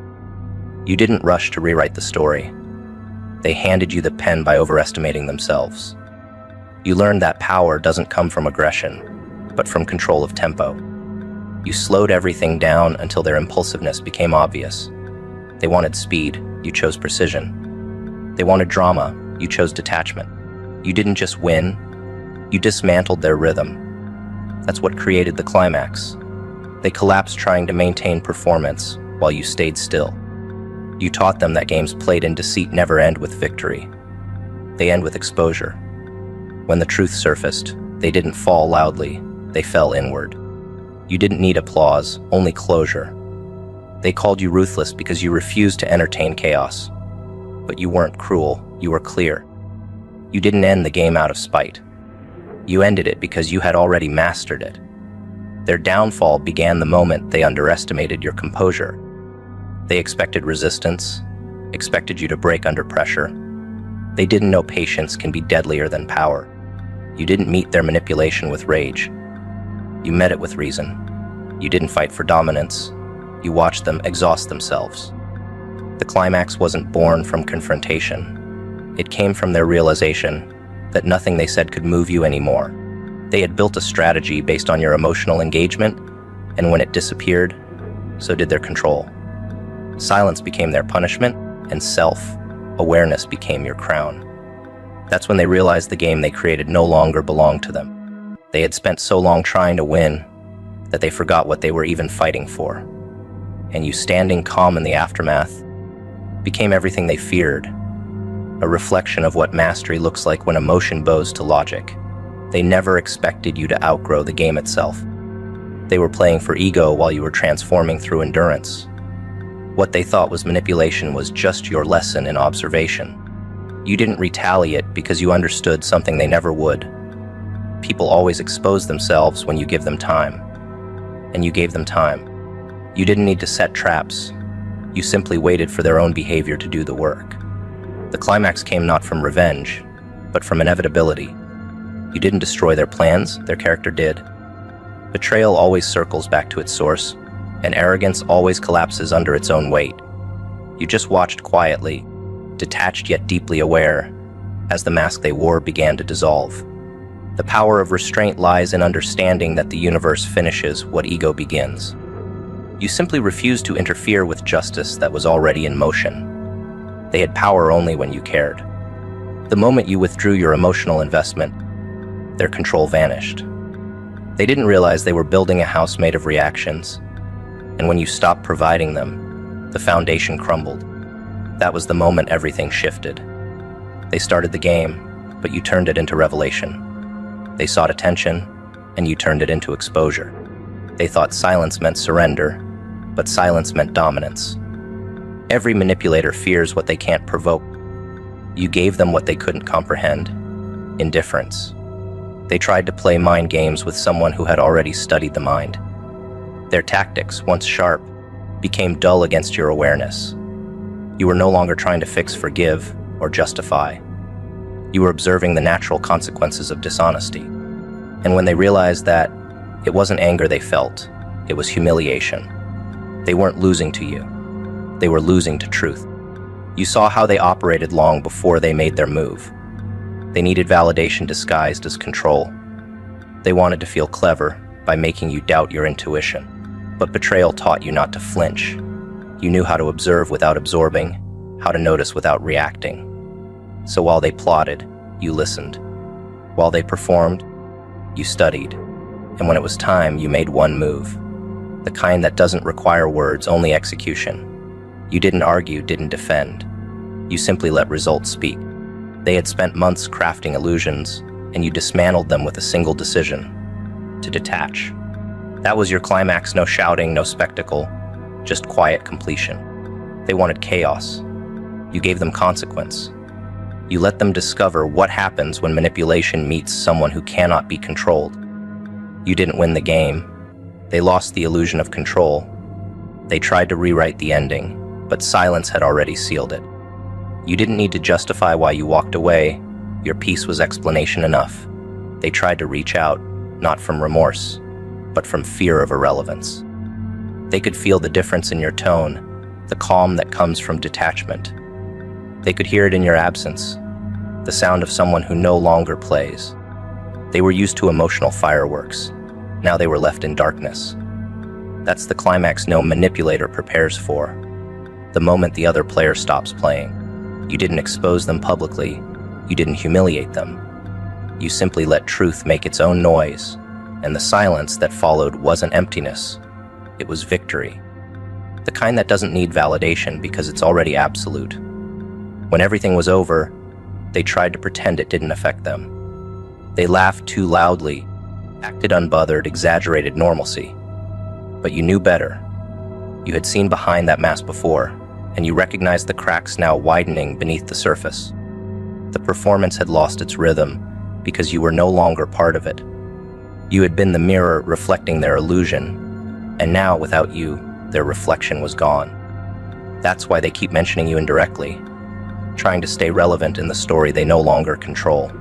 Speaker 1: You didn't rush to rewrite the story. They handed you the pen by overestimating themselves. You learned that power doesn't come from aggression, but from control of tempo. You slowed everything down until their impulsiveness became obvious. They wanted speed, you chose precision. They wanted drama, you chose detachment. You didn't just win, you dismantled their rhythm. That's what created the climax. They collapsed trying to maintain performance while you stayed still. You taught them that games played in deceit never end with victory. They end with exposure. When the truth surfaced, they didn't fall loudly, they fell inward. You didn't need applause, only closure. They called you ruthless because you refused to entertain chaos. But you weren't cruel, you were clear. You didn't end the game out of spite. You ended it because you had already mastered it. Their downfall began the moment they underestimated your composure. They expected resistance, expected you to break under pressure. They didn't know patience can be deadlier than power. You didn't meet their manipulation with rage. You met it with reason. You didn't fight for dominance. You watched them exhaust themselves. The climax wasn't born from confrontation. It came from their realization that nothing they said could move you anymore. They had built a strategy based on your emotional engagement, and when it disappeared, so did their control. Silence became their punishment, and self-awareness became your crown. That's when they realized the game they created no longer belonged to them. They had spent so long trying to win that they forgot what they were even fighting for. And you standing calm in the aftermath became everything they feared. a reflection of what mastery looks like when emotion bows to logic. They never expected you to outgrow the game itself. They were playing for ego while you were transforming through endurance. What they thought was manipulation was just your lesson in observation. You didn't retaliate because you understood something they never would. People always expose themselves when you give them time. And you gave them time. You didn't need to set traps. You simply waited for their own behavior to do the work. The climax came not from revenge, but from inevitability. You didn't destroy their plans, their character did. Betrayal always circles back to its source, and arrogance always collapses under its own weight. You just watched quietly, detached yet deeply aware, as the mask they wore began to dissolve. The power of restraint lies in understanding that the universe finishes what ego begins. You simply refused to interfere with justice that was already in motion. They had power only when you cared. The moment you withdrew your emotional investment, their control vanished. They didn't realize they were building a house made of reactions, and when you stopped providing them, the foundation crumbled. That was the moment everything shifted. They started the game, but you turned it into revelation. They sought attention, and you turned it into exposure. They thought silence meant surrender, but silence meant dominance. Every manipulator fears what they can't provoke. You gave them what they couldn't comprehend: indifference. They tried to play mind games with someone who had already studied the mind. Their tactics, once sharp, became dull against your awareness. You were no longer trying to fix, forgive, or justify. You were observing the natural consequences of dishonesty. And when they realized that, it wasn't anger they felt, it was humiliation. They weren't losing to you. They were losing to truth. You saw how they operated long before they made their move. They needed validation disguised as control. They wanted to feel clever by making you doubt your intuition. But betrayal taught you not to flinch. You knew how to observe without absorbing, how to notice without reacting. So while they plotted, you listened. While they performed, you studied. And when it was time, you made one move. The kind that doesn't require words, only execution. You didn't argue, didn't defend. You simply let results speak. They had spent months crafting illusions, and you dismantled them with a single decision: to detach. That was your climax, no shouting, no spectacle, just quiet completion. They wanted chaos. You gave them consequence. You let them discover what happens when manipulation meets someone who cannot be controlled. You didn't win the game. They lost the illusion of control. They tried to rewrite the ending, but silence had already sealed it. You didn't need to justify why you walked away. Your peace was explanation enough. They tried to reach out, not from remorse, but from fear of irrelevance. They could feel the difference in your tone, the calm that comes from detachment. They could hear it in your absence, the sound of someone who no longer plays. They were used to emotional fireworks. Now they were left in darkness. That's the climax no manipulator prepares for. The moment the other player stops playing. You didn't expose them publicly. You didn't humiliate them. You simply let truth make its own noise, and the silence that followed wasn't emptiness. It was victory. The kind that doesn't need validation because it's already absolute. When everything was over, they tried to pretend it didn't affect them. They laughed too loudly, acted unbothered, exaggerated normalcy. But you knew better. You had seen behind that mask before, and you recognized the cracks now widening beneath the surface. The performance had lost its rhythm because you were no longer part of it. You had been the mirror reflecting their illusion, and now, without you, their reflection was gone. That's why they keep mentioning you indirectly, trying to stay relevant in the story they no longer control.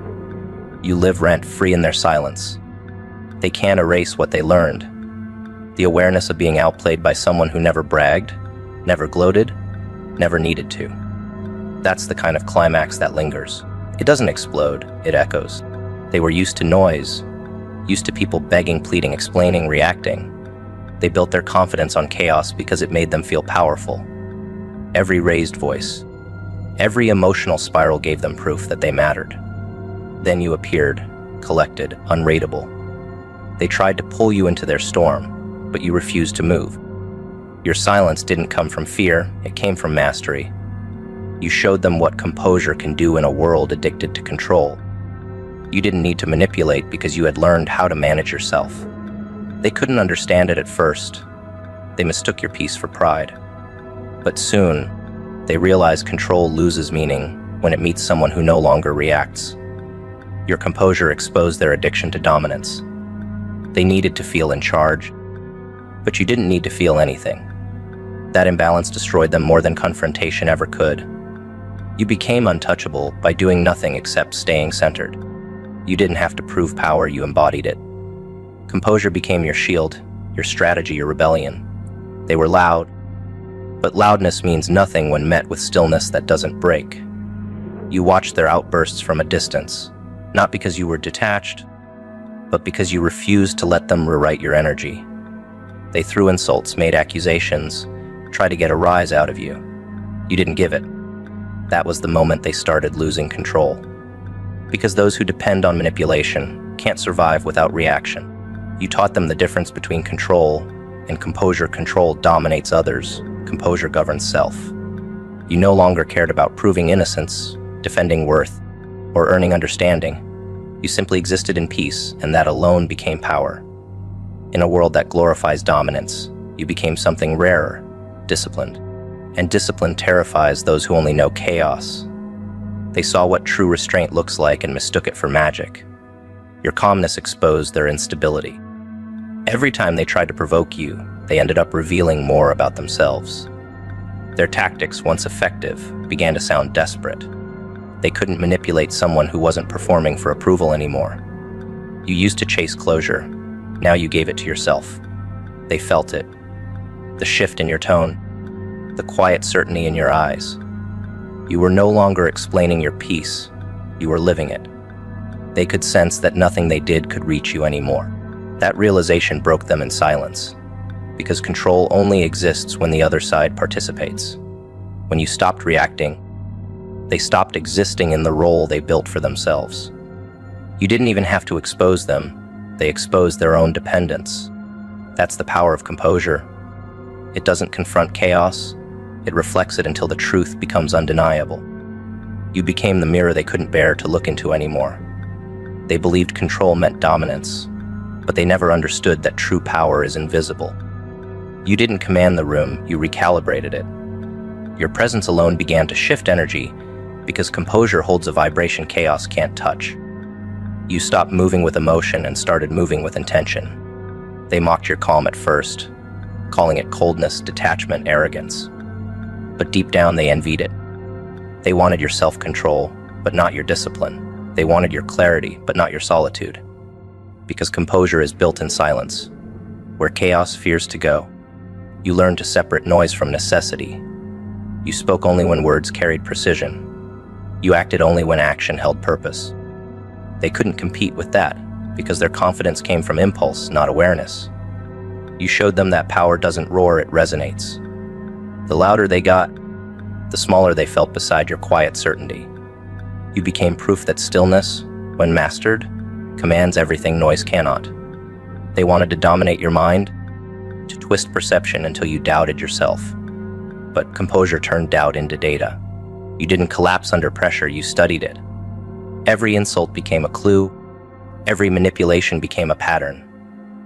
Speaker 1: You live rent-free in their silence. They can't erase what they learned. The awareness of being outplayed by someone who never bragged, never gloated, never needed to. That's the kind of climax that lingers. It doesn't explode, it echoes. They were used to noise, used to people begging, pleading, explaining, reacting. They built their confidence on chaos because it made them feel powerful. Every raised voice, every emotional spiral gave them proof that they mattered. Then you appeared, collected, unrateable. They tried to pull you into their storm, but you refused to move. Your silence didn't come from fear, it came from mastery. You showed them what composure can do in a world addicted to control. You didn't need to manipulate because you had learned how to manage yourself. They couldn't understand it at first. They mistook your peace for pride. But soon, they realized control loses meaning when it meets someone who no longer reacts. Your composure exposed their addiction to dominance. They needed to feel in charge, but you didn't need to feel anything. That imbalance destroyed them more than confrontation ever could. You became untouchable by doing nothing except staying centered. You didn't have to prove power, you embodied it. Composure became your shield, your strategy, your rebellion. They were loud, but loudness means nothing when met with stillness that doesn't break. You watched their outbursts from a distance, not because you were detached, but because you refused to let them rewrite your energy. They threw insults, made accusations, tried to get a rise out of you. You didn't give it. That was the moment they started losing control. Because those who depend on manipulation can't survive without reaction. You taught them the difference between control and composure. Control dominates others. Composure governs self. You no longer cared about proving innocence, defending worth, or earning understanding. You simply existed in peace, and that alone became power. In a world that glorifies dominance, you became something rarer, disciplined. And discipline terrifies those who only know chaos. They saw what true restraint looks like and mistook it for magic. Your calmness exposed their instability. Every time they tried to provoke you, they ended up revealing more about themselves. Their tactics, once effective, began to sound desperate. They couldn't manipulate someone who wasn't performing for approval anymore. You used to chase closure. Now you gave it to yourself. They felt it. The shift in your tone, the quiet certainty in your eyes. You were no longer explaining your peace. You were living it. They could sense that nothing they did could reach you anymore. That realization broke them in silence, because control only exists when the other side participates. When you stopped reacting, they stopped existing in the role they built for themselves. You didn't even have to expose them. They exposed their own dependence. That's the power of composure. It doesn't confront chaos. It reflects it until the truth becomes undeniable. You became the mirror they couldn't bear to look into anymore. They believed control meant dominance, but they never understood that true power is invisible. You didn't command the room, you recalibrated it. Your presence alone began to shift energy, because composure holds a vibration chaos can't touch. You stopped moving with emotion and started moving with intention. They mocked your calm at first, calling it coldness, detachment, arrogance. But deep down they envied it. They wanted your self-control, but not your discipline. They wanted your clarity, but not your solitude. Because composure is built in silence. Where chaos fears to go, you learned to separate noise from necessity. You spoke only when words carried precision. You acted only when action held purpose. They couldn't compete with that, because their confidence came from impulse, not awareness. You showed them that power doesn't roar, it resonates. The louder they got, the smaller they felt beside your quiet certainty. You became proof that stillness, when mastered, commands everything noise cannot. They wanted to dominate your mind, to twist perception until you doubted yourself. But composure turned doubt into data. You didn't collapse under pressure, you studied it. Every insult became a clue. Every manipulation became a pattern.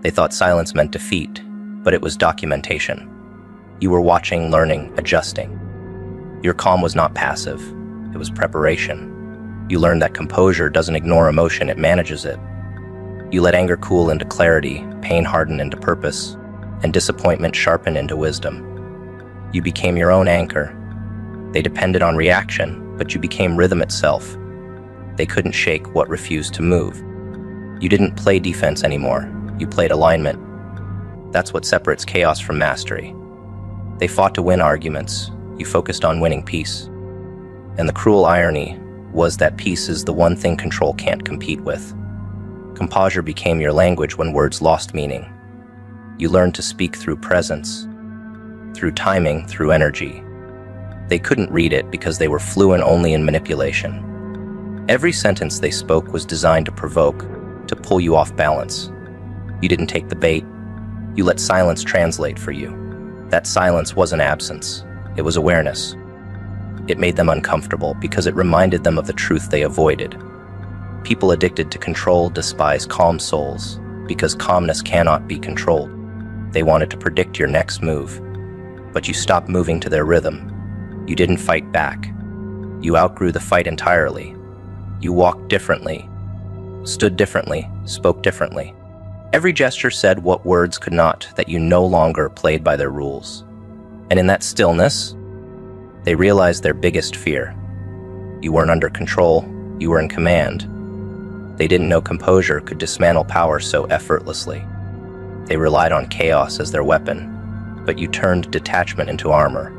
Speaker 1: They thought silence meant defeat, but it was documentation. You were watching, learning, adjusting. Your calm was not passive, it was preparation. You learned that composure doesn't ignore emotion, it manages it. You let anger cool into clarity, pain harden into purpose, and disappointment sharpen into wisdom. You became your own anchor. They depended on reaction, but you became rhythm itself. They couldn't shake what refused to move. You didn't play defense anymore, you played alignment. That's what separates chaos from mastery. They fought to win arguments, you focused on winning peace. And the cruel irony was that peace is the one thing control can't compete with. Composure became your language when words lost meaning. You learned to speak through presence, through timing, through energy. They couldn't read it because they were fluent only in manipulation. Every sentence they spoke was designed to provoke, to pull you off balance. You didn't take the bait. You let silence translate for you. That silence wasn't absence. It was awareness. It made them uncomfortable because it reminded them of the truth they avoided. People addicted to control despise calm souls because calmness cannot be controlled. They wanted to predict your next move, but you stopped moving to their rhythm. You didn't fight back. You outgrew the fight entirely. You walked differently, stood differently, spoke differently. Every gesture said what words could not, that you no longer played by their rules. And in that stillness, they realized their biggest fear. You weren't under control, you were in command. They didn't know composure could dismantle power so effortlessly. They relied on chaos as their weapon, but you turned detachment into armor.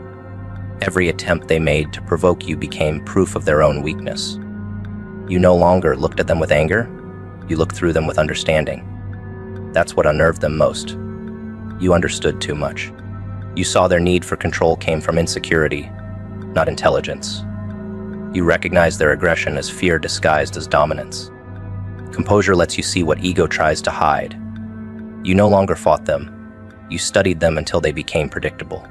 Speaker 1: Every attempt they made to provoke you became proof of their own weakness. You no longer looked at them with anger, you looked through them with understanding. That's what unnerved them most. You understood too much. You saw their need for control came from insecurity, not intelligence. You recognized their aggression as fear disguised as dominance. Composure lets you see what ego tries to hide. You no longer fought them. You studied them until they became predictable.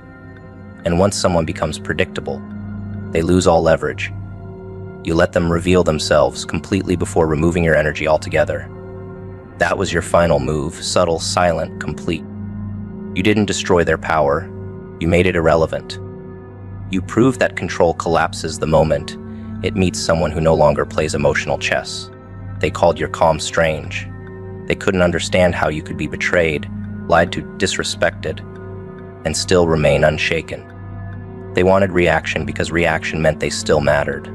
Speaker 1: And once someone becomes predictable, they lose all leverage. You let them reveal themselves completely before removing your energy altogether. That was your final move, subtle, silent, complete. You didn't destroy their power, you made it irrelevant. You proved that control collapses the moment it meets someone who no longer plays emotional chess. They called your calm strange. They couldn't understand how you could be betrayed, lied to, disrespected, and still remain unshaken. They wanted reaction because reaction meant they still mattered.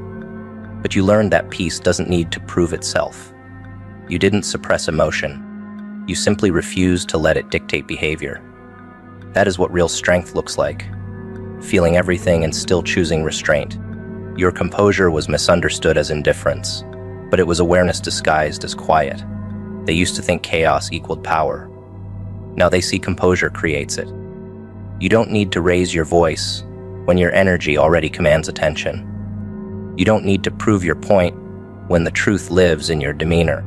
Speaker 1: But you learned that peace doesn't need to prove itself. You didn't suppress emotion. You simply refused to let it dictate behavior. That is what real strength looks like. Feeling everything and still choosing restraint. Your composure was misunderstood as indifference, but it was awareness disguised as quiet. They used to think chaos equaled power. Now they see composure creates it. You don't need to raise your voice when your energy already commands attention. You don't need to prove your point when the truth lives in your demeanor.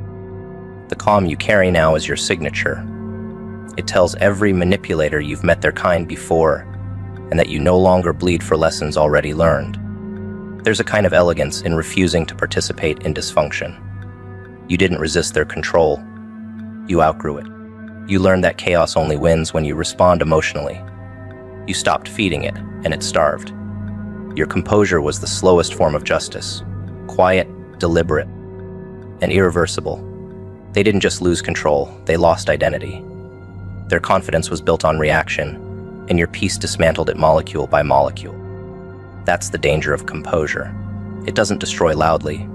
Speaker 1: The calm you carry now is your signature. It tells every manipulator you've met their kind before and that you no longer bleed for lessons already learned. There's a kind of elegance in refusing to participate in dysfunction. You didn't resist their control. You outgrew it. You learned that chaos only wins when you respond emotionally. You stopped feeding it, and it starved. Your composure was the slowest form of justice. Quiet, deliberate, and irreversible. They didn't just lose control, they lost identity. Their confidence was built on reaction, and your peace dismantled it molecule by molecule. That's the danger of composure. It doesn't destroy loudly,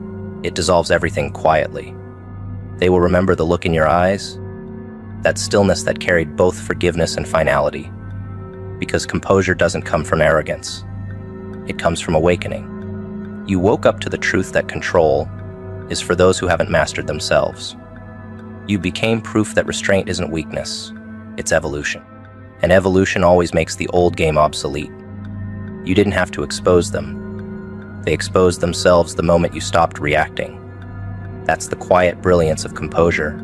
Speaker 1: it dissolves everything quietly. They will remember the look in your eyes, that stillness that carried both forgiveness and finality. Because composure doesn't come from arrogance. It comes from awakening. You woke up to the truth that control is for those who haven't mastered themselves. You became proof that restraint isn't weakness, it's evolution. And evolution always makes the old game obsolete. You didn't have to expose them. They exposed themselves the moment you stopped reacting. That's the quiet brilliance of composure.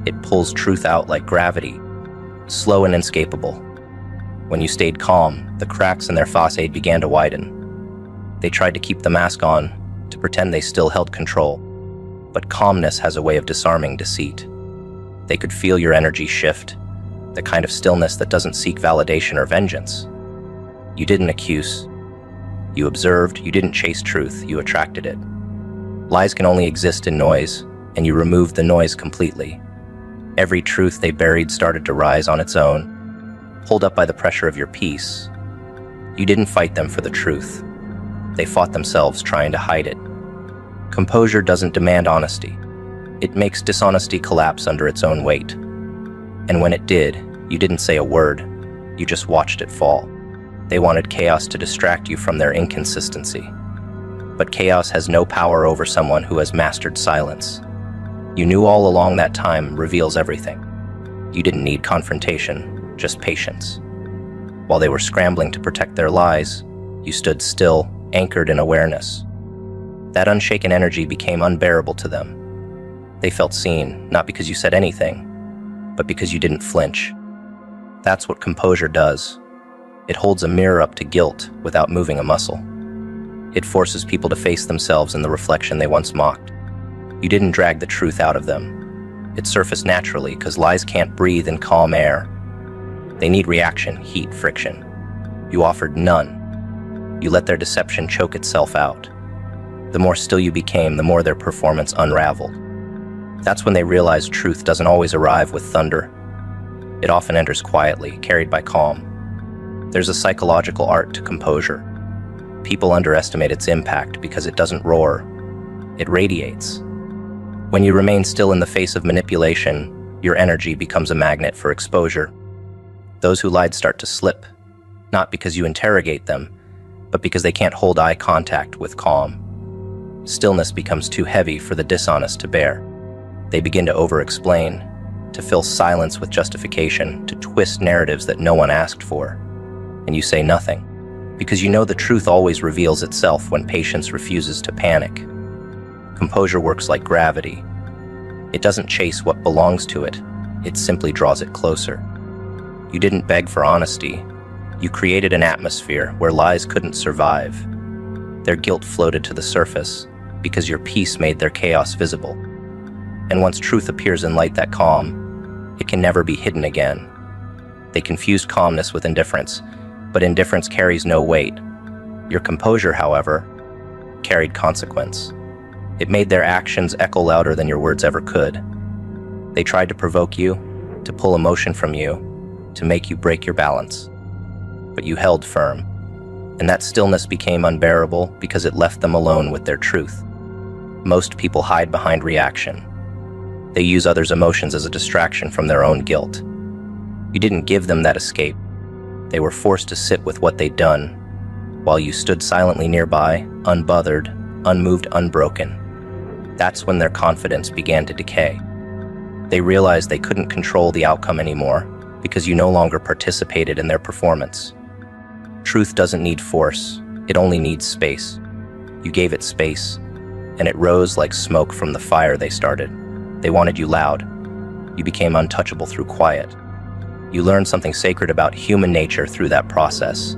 Speaker 1: It pulls truth out like gravity, slow and inescapable. When you stayed calm, the cracks in their facade began to widen. They tried to keep the mask on, to pretend they still held control. But calmness has a way of disarming deceit. They could feel your energy shift, the kind of stillness that doesn't seek validation or vengeance. You didn't accuse. You observed, you didn't chase truth, you attracted it. Lies can only exist in noise, and you removed the noise completely. Every truth they buried started to rise on its own, pulled up by the pressure of your peace. You didn't fight them for the truth. They fought themselves trying to hide it. Composure doesn't demand honesty. It makes dishonesty collapse under its own weight. And when it did, you didn't say a word. You just watched it fall. They wanted chaos to distract you from their inconsistency. But chaos has no power over someone who has mastered silence. You knew all along that time reveals everything. You didn't need confrontation, just patience. While they were scrambling to protect their lies, you stood still, anchored in awareness. That unshaken energy became unbearable to them. They felt seen, not because you said anything, but because you didn't flinch. That's what composure does. It holds a mirror up to guilt without moving a muscle. It forces people to face themselves in the reflection they once mocked. You didn't drag the truth out of them. It surfaced naturally because lies can't breathe in calm air. They need reaction, heat, friction. You offered none. You let their deception choke itself out. The more still you became, the more their performance unraveled. That's when they realized truth doesn't always arrive with thunder. It often enters quietly, carried by calm. There's a psychological art to composure. People underestimate its impact because it doesn't roar. It radiates. When you remain still in the face of manipulation, your energy becomes a magnet for exposure. Those who lied start to slip, not because you interrogate them, but because they can't hold eye contact with calm. Stillness becomes too heavy for the dishonest to bear. They begin to over-explain, to fill silence with justification, to twist narratives that no one asked for. And you say nothing, because you know the truth always reveals itself when patience refuses to panic. Composure works like gravity. It doesn't chase what belongs to it, it simply draws it closer. You didn't beg for honesty. You created an atmosphere where lies couldn't survive. Their guilt floated to the surface because your peace made their chaos visible. And once truth appears in light that calm, it can never be hidden again. They confused calmness with indifference, but indifference carries no weight. Your composure, however, carried consequence. It made their actions echo louder than your words ever could. They tried to provoke you, to pull emotion from you, to make you break your balance. But you held firm, and that stillness became unbearable because it left them alone with their truth. Most people hide behind reaction. They use others' emotions as a distraction from their own guilt. You didn't give them that escape. They were forced to sit with what they'd done, while you stood silently nearby, unbothered, unmoved, unbroken. That's when their confidence began to decay. They realized they couldn't control the outcome anymore because you no longer participated in their performance. Truth doesn't need force, it only needs space. You gave it space, and it rose like smoke from the fire they started. They wanted you loud. You became untouchable through quiet. You learned something sacred about human nature through that process.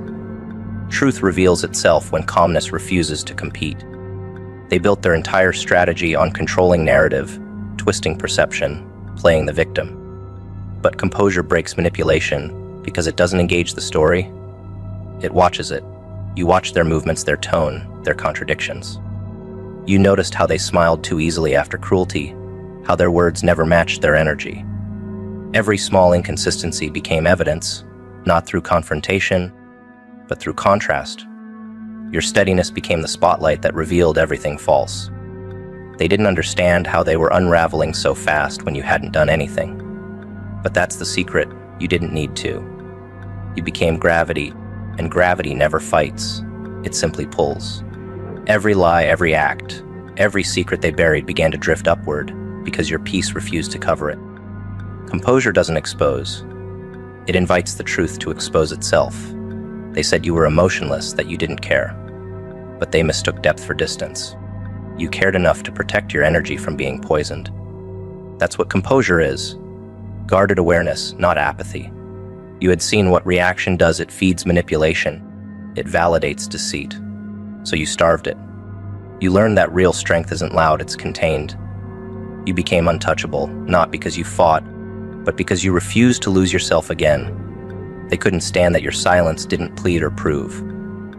Speaker 1: Truth reveals itself when calmness refuses to compete. They built their entire strategy on controlling narrative, twisting perception, playing the victim. But composure breaks manipulation because it doesn't engage the story. It watches it. You watch their movements, their tone, their contradictions. You noticed how they smiled too easily after cruelty, how their words never matched their energy. Every small inconsistency became evidence, not through confrontation, but through contrast. Your steadiness became the spotlight that revealed everything false. They didn't understand how they were unraveling so fast when you hadn't done anything. But that's the secret, you didn't need to. You became gravity, and gravity never fights, it simply pulls. Every lie, every act, every secret they buried began to drift upward because your peace refused to cover it. Composure doesn't expose. It invites the truth to expose itself. They said you were emotionless, that you didn't care. But they mistook depth for distance. You cared enough to protect your energy from being poisoned. That's what composure is. Guarded awareness, not apathy. You had seen what reaction does. It feeds manipulation. It validates deceit. So you starved it. You learned that real strength isn't loud, it's contained. You became untouchable, not because you fought, but because you refused to lose yourself again. They couldn't stand that your silence didn't plead or prove.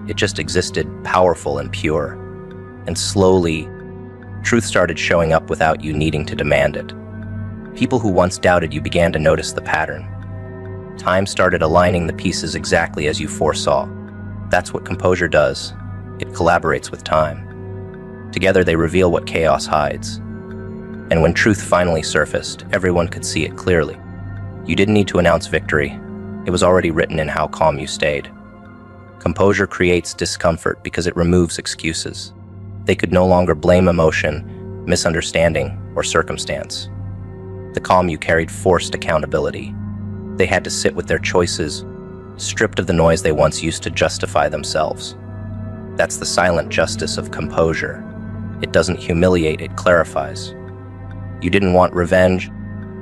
Speaker 1: It just existed, powerful and pure. And slowly, truth started showing up without you needing to demand it. People who once doubted you began to notice the pattern. Time started aligning the pieces exactly as you foresaw. That's what composure does. It collaborates with time. Together they reveal what chaos hides. And when truth finally surfaced, everyone could see it clearly. You didn't need to announce victory. It was already written in how calm you stayed. Composure creates discomfort because it removes excuses. They could no longer blame emotion, misunderstanding, or circumstance. The calm you carried forced accountability. They had to sit with their choices, stripped of the noise they once used to justify themselves. That's the silent justice of composure. It doesn't humiliate, it clarifies. You didn't want revenge,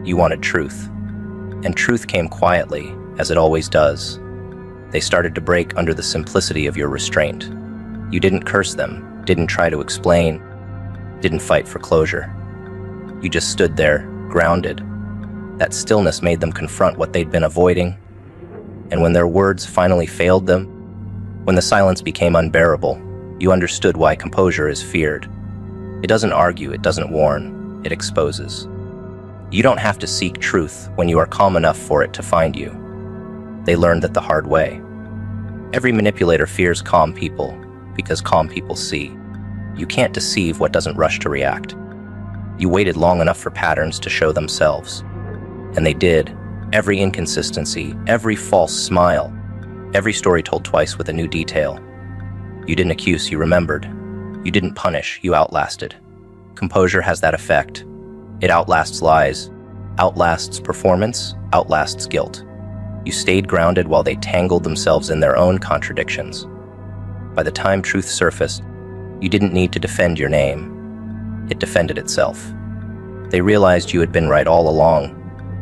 Speaker 1: you wanted truth. And truth came quietly, as it always does. They started to break under the simplicity of your restraint. You didn't curse them, didn't try to explain, didn't fight for closure. You just stood there, grounded. That stillness made them confront what they'd been avoiding. And when their words finally failed them, when the silence became unbearable, you understood why composure is feared. It doesn't argue, it doesn't warn, it exposes. You don't have to seek truth when you are calm enough for it to find you. They learned that the hard way. Every manipulator fears calm people because calm people see. You can't deceive what doesn't rush to react. You waited long enough for patterns to show themselves. And they did. Every inconsistency, every false smile, every story told twice with a new detail. You didn't accuse, you remembered. You didn't punish, you outlasted. Composure has that effect. It outlasts lies, outlasts performance, outlasts guilt. You stayed grounded while they tangled themselves in their own contradictions. By the time truth surfaced, you didn't need to defend your name. It defended itself. They realized you had been right all along,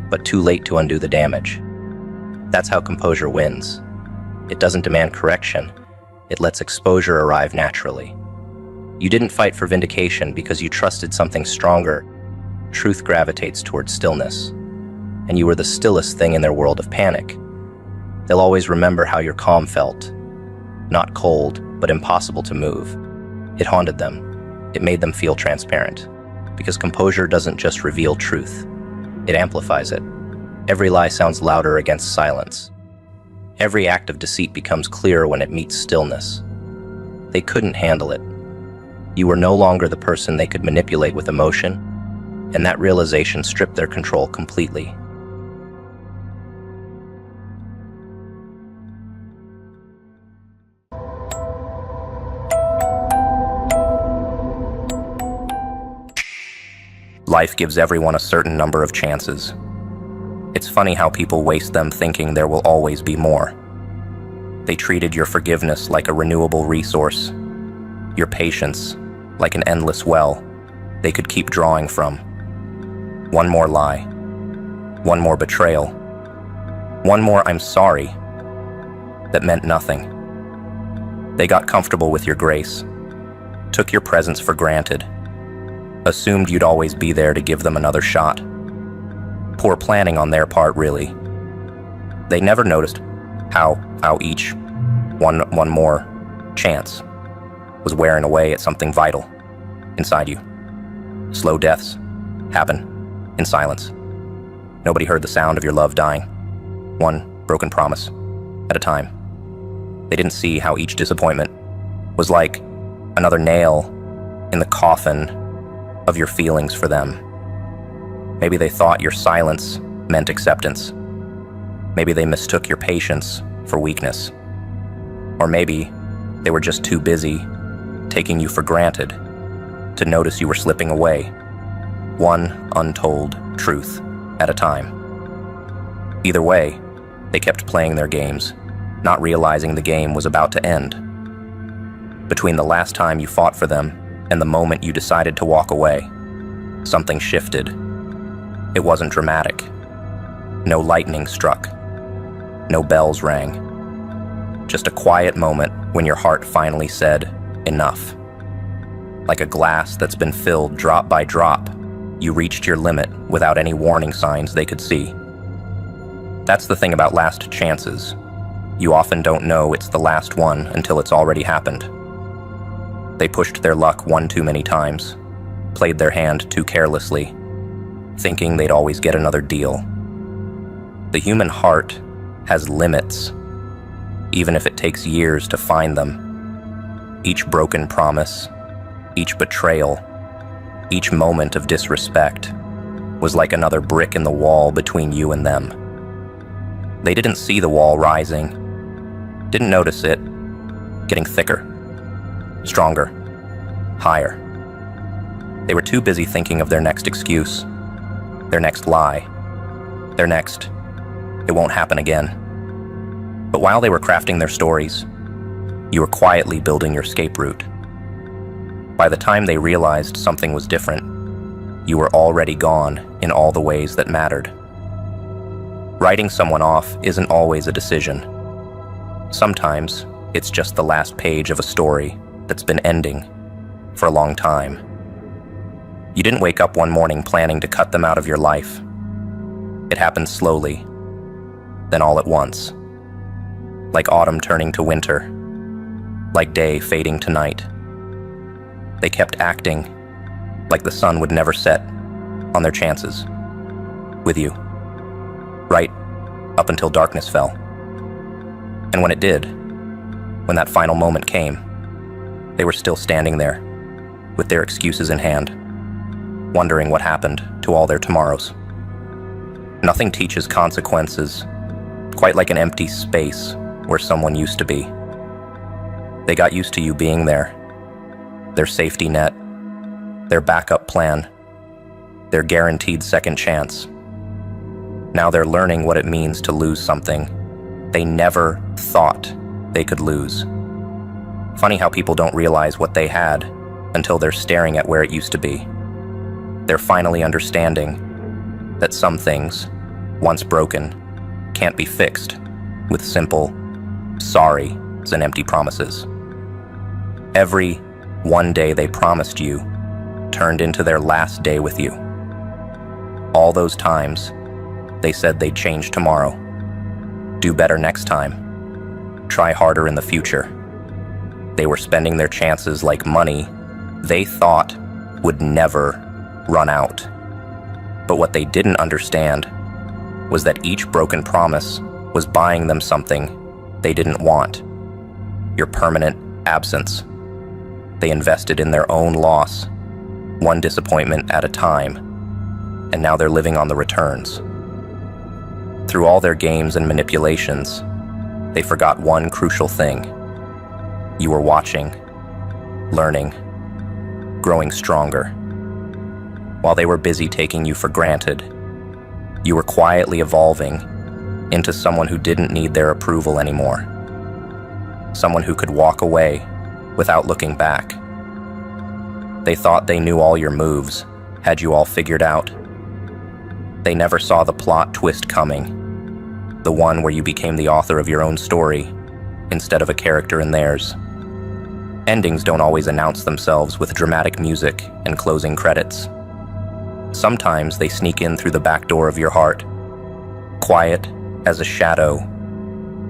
Speaker 1: but too late to undo the damage. That's how composure wins. It doesn't demand correction. It lets exposure arrive naturally. You didn't fight for vindication because you trusted something stronger. Truth gravitates towards stillness. And you were the stillest thing in their world of panic. They'll always remember how your calm felt. Not cold, but impossible to move. It haunted them. It made them feel transparent. Because composure doesn't just reveal truth. It amplifies it. Every lie sounds louder against silence. Every act of deceit becomes clearer when it meets stillness. They couldn't handle it. You were no longer the person they could manipulate with emotion, and that realization stripped their control completely. Life gives everyone a certain number of chances. It's funny how people waste them thinking there will always be more. They treated your forgiveness like a renewable resource, your patience like an endless well they could keep drawing from. One more lie, one more betrayal, one more "I'm sorry" that meant nothing. They got comfortable with your grace, took your presence for granted, assumed you'd always be there to give them another shot. Poor planning on their part, really. They never noticed how each one more chance was wearing away at something vital inside you. Slow deaths happen in silence. Nobody heard the sound of your love dying, one broken promise at a time. They didn't see how each disappointment was like another nail in the coffin of your feelings for them. Maybe they thought your silence meant acceptance. Maybe they mistook your patience for weakness. Or maybe they were just too busy taking you for granted to notice you were slipping away, one untold truth at a time. Either way, they kept playing their games, not realizing the game was about to end. Between the last time you fought for them and the moment you decided to walk away, something shifted. It wasn't dramatic. No lightning struck. No bells rang. Just a quiet moment when your heart finally said, enough. Like a glass that's been filled drop by drop, you reached your limit without any warning signs they could see. That's the thing about last chances. You often don't know it's the last one until it's already happened. They pushed their luck one too many times, played their hand too carelessly, thinking they'd always get another deal. The human heart has limits, even if it takes years to find them. Each broken promise, each betrayal, each moment of disrespect was like another brick in the wall between you and them. They didn't see the wall rising, didn't notice it getting thicker, stronger, higher. They were too busy thinking of their next excuse, their next lie, their next, "it won't happen again." But while they were crafting their stories, you were quietly building your escape route. By the time they realized something was different, you were already gone in all the ways that mattered. Writing someone off isn't always a decision. Sometimes it's just the last page of a story that's been ending for a long time. You didn't wake up one morning planning to cut them out of your life. It happened slowly, then all at once. Like autumn turning to winter, like day fading to night. They kept acting like the sun would never set on their chances with you, right up until darkness fell. And when it did, when that final moment came, they were still standing there with their excuses in hand, wondering what happened to all their tomorrows. Nothing teaches consequences quite like an empty space where someone used to be. They got used to you being there, their safety net, their backup plan, their guaranteed second chance. Now they're learning what it means to lose something they never thought they could lose. Funny how people don't realize what they had until they're staring at where it used to be. They're finally understanding that some things, once broken, can't be fixed with simple sorry and empty promises. Every one day they promised you turned into their last day with you. All those times they said they'd change tomorrow, do better next time, try harder in the future. They were spending their chances like money they thought would never run out. But what they didn't understand was that each broken promise was buying them something they didn't want. Your permanent absence. They invested in their own loss, one disappointment at a time, and now they're living on the returns. Through all their games and manipulations, they forgot one crucial thing. You were watching, learning, growing stronger. While they were busy taking you for granted, you were quietly evolving into someone who didn't need their approval anymore. Someone who could walk away without looking back. They thought they knew all your moves, had you all figured out. They never saw the plot twist coming, the one where you became the author of your own story instead of a character in theirs. Endings don't always announce themselves with dramatic music and closing credits. Sometimes they sneak in through the back door of your heart, quiet as a shadow,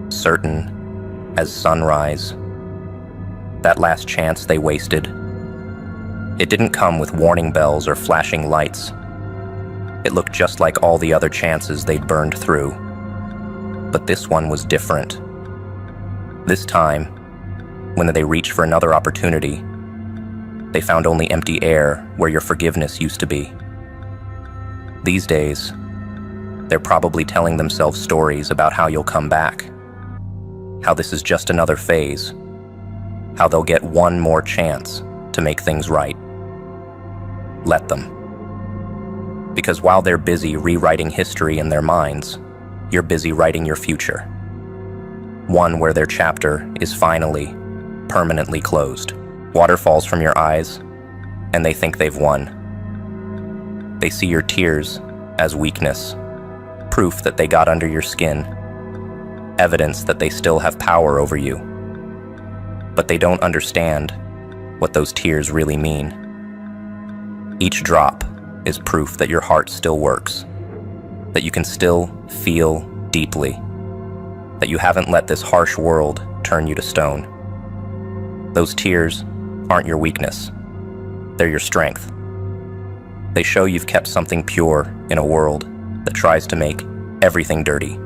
Speaker 1: certain as sunrise. That last chance they wasted, it didn't come with warning bells or flashing lights. It looked just like all the other chances they'd burned through. But this one was different. This time, when they reached for another opportunity, they found only empty air where your forgiveness used to be. These days, they're probably telling themselves stories about how you'll come back, how this is just another phase, how they'll get one more chance to make things right. Let them. Because while they're busy rewriting history in their minds, you're busy writing your future. One where their chapter is finally, permanently closed. Water falls from your eyes, and they think they've won. They see your tears as weakness, proof that they got under your skin, evidence that they still have power over you. But they don't understand what those tears really mean. Each drop is proof that your heart still works, that you can still feel deeply, that you haven't let this harsh world turn you to stone. Those tears aren't your weakness, they're your strength. They show you've kept something pure in a world that tries to make everything dirty.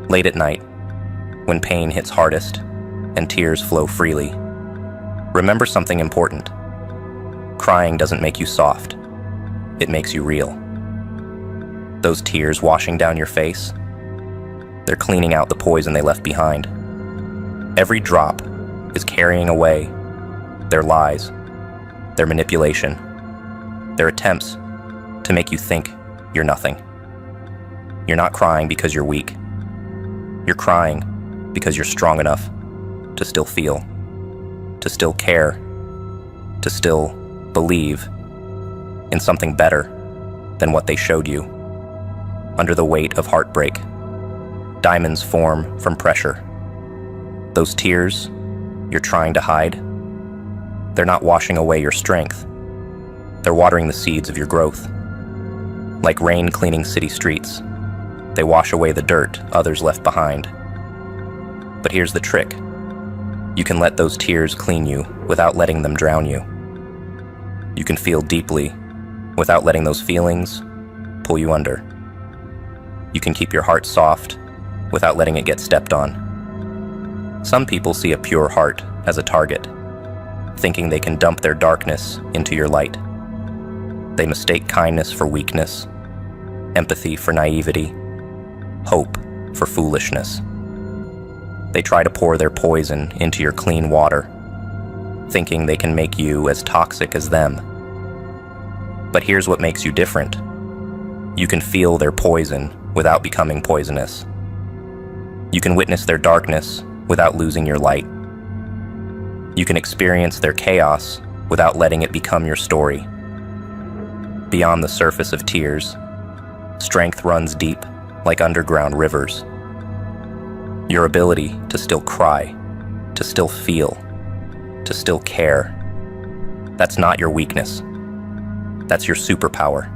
Speaker 1: Late at night, when pain hits hardest and tears flow freely, remember something important. Crying doesn't make you soft, it makes you real. Those tears washing down your face, they're cleaning out the poison they left behind. Every drop is carrying away their lies, their manipulation, their attempts to make you think you're nothing. You're not crying because you're weak. You're crying because you're strong enough to still feel, to still care, to still believe in something better than what they showed you. Under the weight of heartbreak, diamonds form from pressure. Those tears you're trying to hide, They're not washing away your strength. They're watering the seeds of your growth. Like rain cleaning city streets, they wash away the dirt others left behind. But here's the trick. You can let those tears clean you without letting them drown you. You can feel deeply without letting those feelings pull you under. You can keep your heart soft without letting it get stepped on. Some people see a pure heart as a target, thinking they can dump their darkness into your light. They mistake kindness for weakness, empathy for naivety, hope for foolishness. They try to pour their poison into your clean water, thinking they can make you as toxic as them. But here's what makes you different. You can feel their poison without becoming poisonous. You can witness their darkness without losing your light. You can experience their chaos without letting it become your story. Beyond the surface of tears, strength runs deep like underground rivers. Your ability to still cry, to still feel, to still care, that's not your weakness. That's your superpower.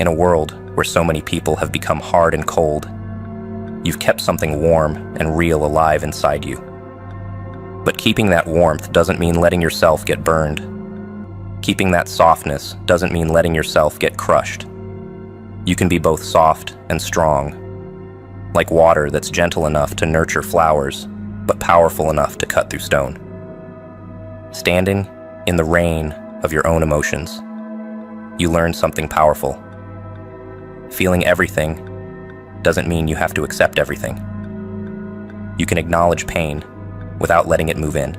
Speaker 1: In a world where so many people have become hard and cold, you've kept something warm and real alive inside you. But keeping that warmth doesn't mean letting yourself get burned. Keeping that softness doesn't mean letting yourself get crushed. You can be both soft and strong, like water that's gentle enough to nurture flowers, but powerful enough to cut through stone. Standing in the rain of your own emotions, you learn something powerful. Feeling everything doesn't mean you have to accept everything. You can acknowledge pain without letting it move in.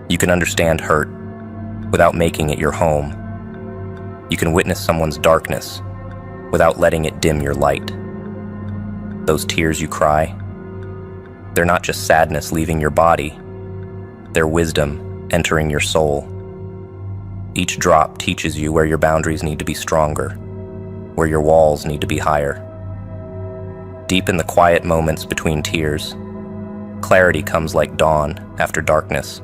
Speaker 1: You can understand hurt without making it your home. You can witness someone's darkness without letting it dim your light. Those tears you cry, they're not just sadness leaving your body, they're wisdom entering your soul. Each drop teaches you where your boundaries need to be stronger, where your walls need to be higher. Deep in the quiet moments between tears, clarity comes like dawn after darkness.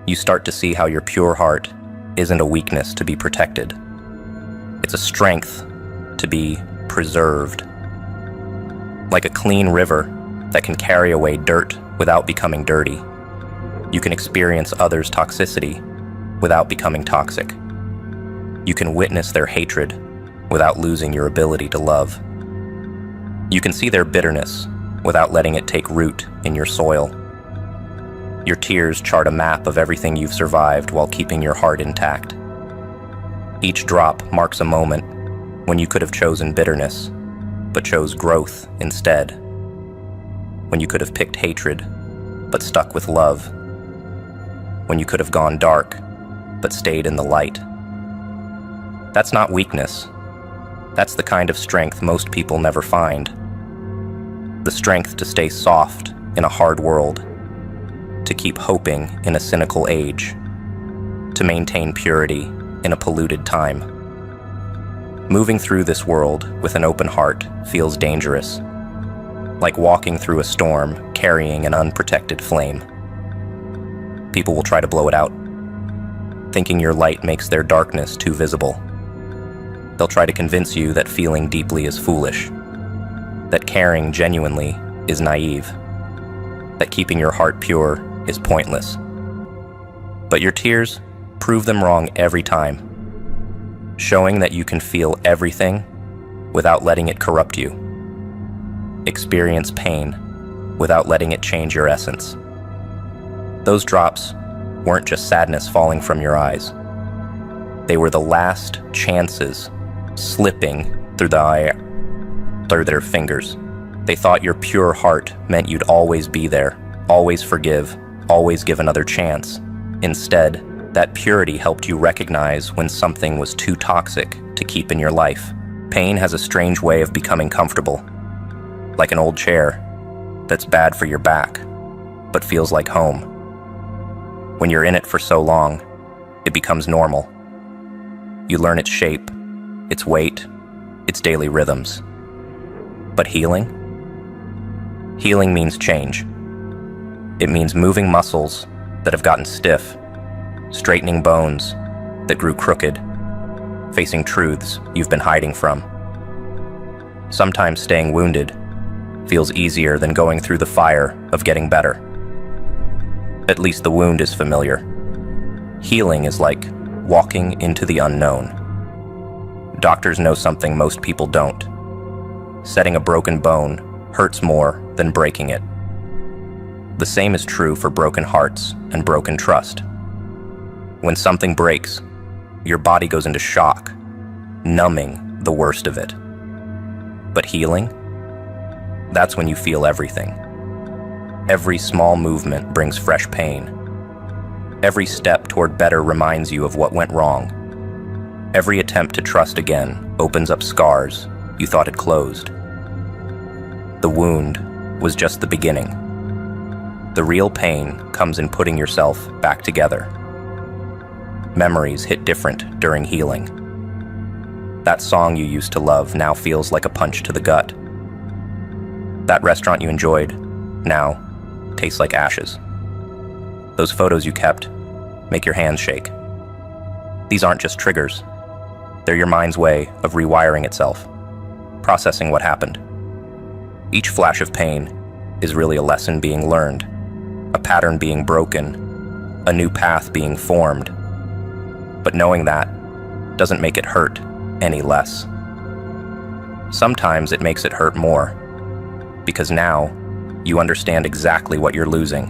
Speaker 1: You start to see how your pure heart isn't a weakness to be protected. It's a strength to be preserved. Like a clean river that can carry away dirt without becoming dirty, you can experience others' toxicity without becoming toxic. You can witness their hatred without losing your ability to love. You can see their bitterness without letting it take root in your soil. Your tears chart a map of everything you've survived while keeping your heart intact. Each drop marks a moment when you could have chosen bitterness, but chose growth instead. When you could have picked hatred, but stuck with love. When you could have gone dark, but stayed in the light. That's not weakness. That's the kind of strength most people never find. The strength to stay soft in a hard world, to keep hoping in a cynical age, to maintain purity in a polluted time. Moving through this world with an open heart feels dangerous, like walking through a storm carrying an unprotected flame. People will try to blow it out, thinking your light makes their darkness too visible. They'll try to convince you that feeling deeply is foolish, that caring genuinely is naive, that keeping your heart pure is pointless. But your tears prove them wrong every time, showing that you can feel everything without letting it corrupt you. Experience pain without letting it change your essence. Those drops weren't just sadness falling from your eyes. They were the last chances slipping through their fingers. They thought your pure heart meant you'd always be there, always forgive, always give another chance. Instead, that purity helped you recognize when something was too toxic to keep in your life. Pain has a strange way of becoming comfortable, like an old chair that's bad for your back, but feels like home. When you're in it for so long, it becomes normal. You learn its shape, its weight, its daily rhythms. But healing? Healing means change. It means moving muscles that have gotten stiff, straightening bones that grew crooked, facing truths you've been hiding from. Sometimes staying wounded feels easier than going through the fire of getting better. At least the wound is familiar. Healing is like walking into the unknown. Doctors know something most people don't. Setting a broken bone hurts more than breaking it. The same is true for broken hearts and broken trust. When something breaks, your body goes into shock, numbing the worst of it. But healing? That's when you feel everything. Every small movement brings fresh pain. Every step toward better reminds you of what went wrong. Every attempt to trust again opens up scars you thought had closed. The wound was just the beginning. The real pain comes in putting yourself back together. Memories hit different during healing. That song you used to love now feels like a punch to the gut. That restaurant you enjoyed now tastes like ashes. Those photos you kept make your hands shake. These aren't just triggers. They're your mind's way of rewiring itself, processing what happened. Each flash of pain is really a lesson being learned, a pattern being broken, a new path being formed. But knowing that doesn't make it hurt any less. Sometimes it makes it hurt more, because now you understand exactly what you're losing.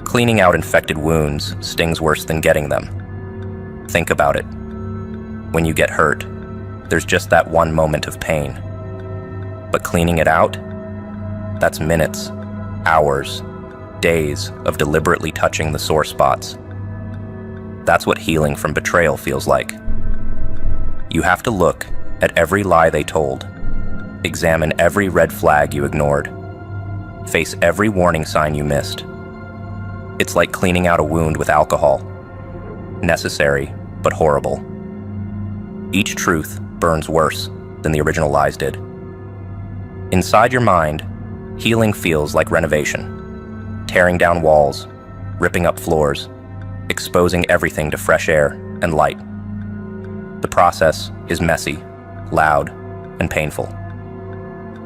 Speaker 1: Cleaning out infected wounds stings worse than getting them. Think about it. When you get hurt, there's just that one moment of pain. But cleaning it out, that's minutes, hours, days of deliberately touching the sore spots. That's what healing from betrayal feels like. You have to look at every lie they told, examine every red flag you ignored, face every warning sign you missed. It's like cleaning out a wound with alcohol. Necessary, but horrible. Each truth burns worse than the original lies did. Inside your mind, healing feels like renovation. Tearing down walls, ripping up floors, exposing everything to fresh air and light. The process is messy, loud, and painful.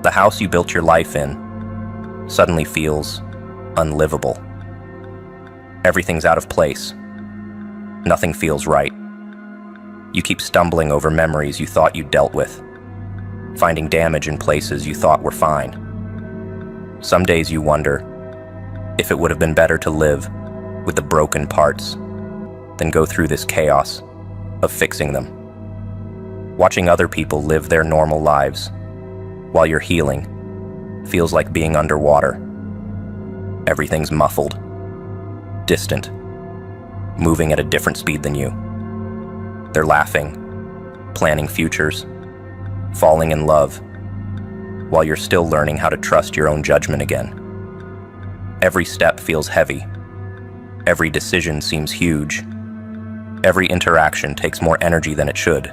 Speaker 1: The house you built your life in suddenly feels unlivable. Everything's out of place. Nothing feels right. You keep stumbling over memories you thought you dealt with, finding damage in places you thought were fine. Some days you wonder if it would have been better to live with the broken parts than go through this chaos of fixing them. Watching other people live their normal lives while you're healing feels like being underwater. Everything's muffled, distant, moving at a different speed than you. They're laughing, planning futures, falling in love, while you're still learning how to trust your own judgment again. Every step feels heavy. Every decision seems huge. Every interaction takes more energy than it should.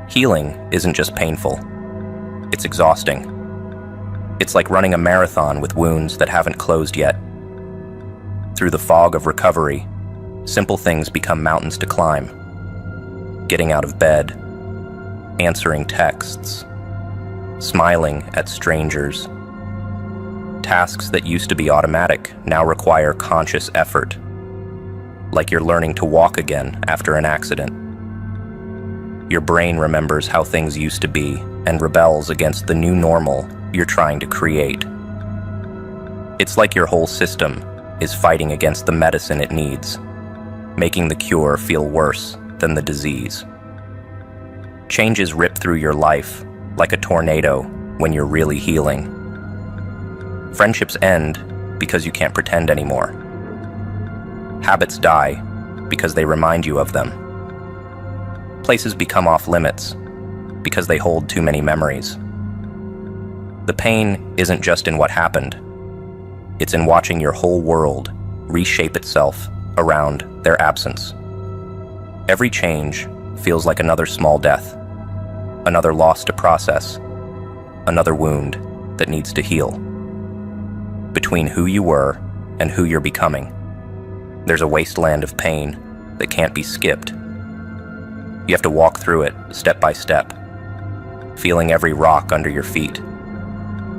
Speaker 1: Healing isn't just painful. It's exhausting. It's like running a marathon with wounds that haven't closed yet. Through the fog of recovery, simple things become mountains to climb. Getting out of bed, answering texts, smiling at strangers. Tasks that used to be automatic now require conscious effort, like you're learning to walk again after an accident. Your brain remembers how things used to be and rebels against the new normal you're trying to create. It's like your whole system is fighting against the medicine it needs, making the cure feel worse than the disease. Changes rip through your life like a tornado when you're really healing. Friendships end because you can't pretend anymore. Habits die because they remind you of them. Places become off limits because they hold too many memories. The pain isn't just in what happened. It's in watching your whole world reshape itself around their absence. Every change feels like another small death, another loss to process, another wound that needs to heal. Between who you were and who you're becoming. There's a wasteland of pain that can't be skipped. You have to walk through it step by step, feeling every rock under your feet,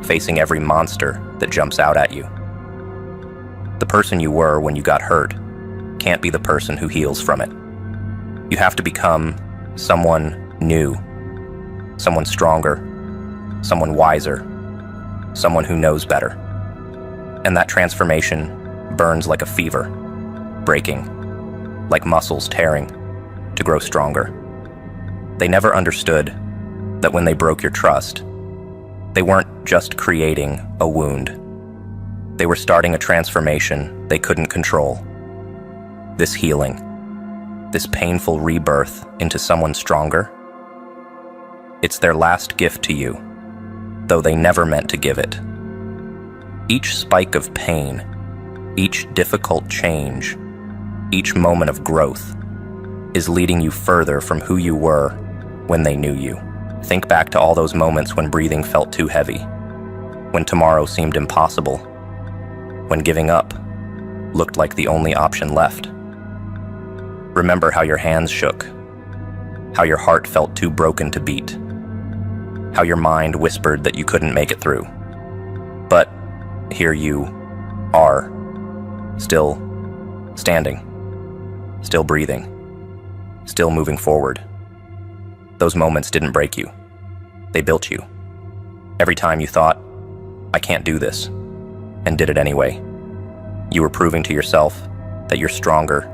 Speaker 1: facing every monster that jumps out at you. The person you were when you got hurt can't be the person who heals from it. You have to become someone new, someone stronger, someone wiser, someone who knows better. And that transformation burns like a fever, breaking, like muscles tearing, to grow stronger. They never understood that when they broke your trust, they weren't just creating a wound. They were starting a transformation they couldn't control. This healing, this painful rebirth into someone stronger, it's their last gift to you, though they never meant to give it. Each spike of pain, each difficult change, each moment of growth is leading you further from who you were when they knew you. Think back to all those moments when breathing felt too heavy, when tomorrow seemed impossible, when giving up looked like the only option left. Remember how your hands shook, how your heart felt too broken to beat, how your mind whispered that you couldn't make it through. But here you are, still standing, still breathing, still moving forward. Those moments didn't break you. They built you. Every time you thought, I can't do this, and did it anyway, you were proving to yourself that you're stronger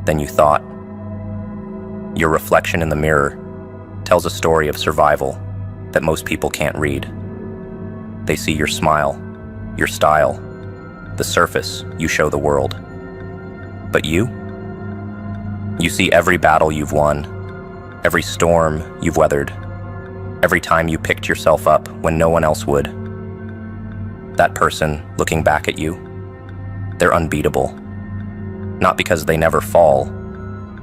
Speaker 1: than you thought. Your reflection in the mirror tells a story of survival that most people can't read. They see your smile, your style, the surface you show the world. But you see every battle you've won, every storm you've weathered, every time you picked yourself up when no one else would. That person looking back at you, they're unbeatable. Not because they never fall,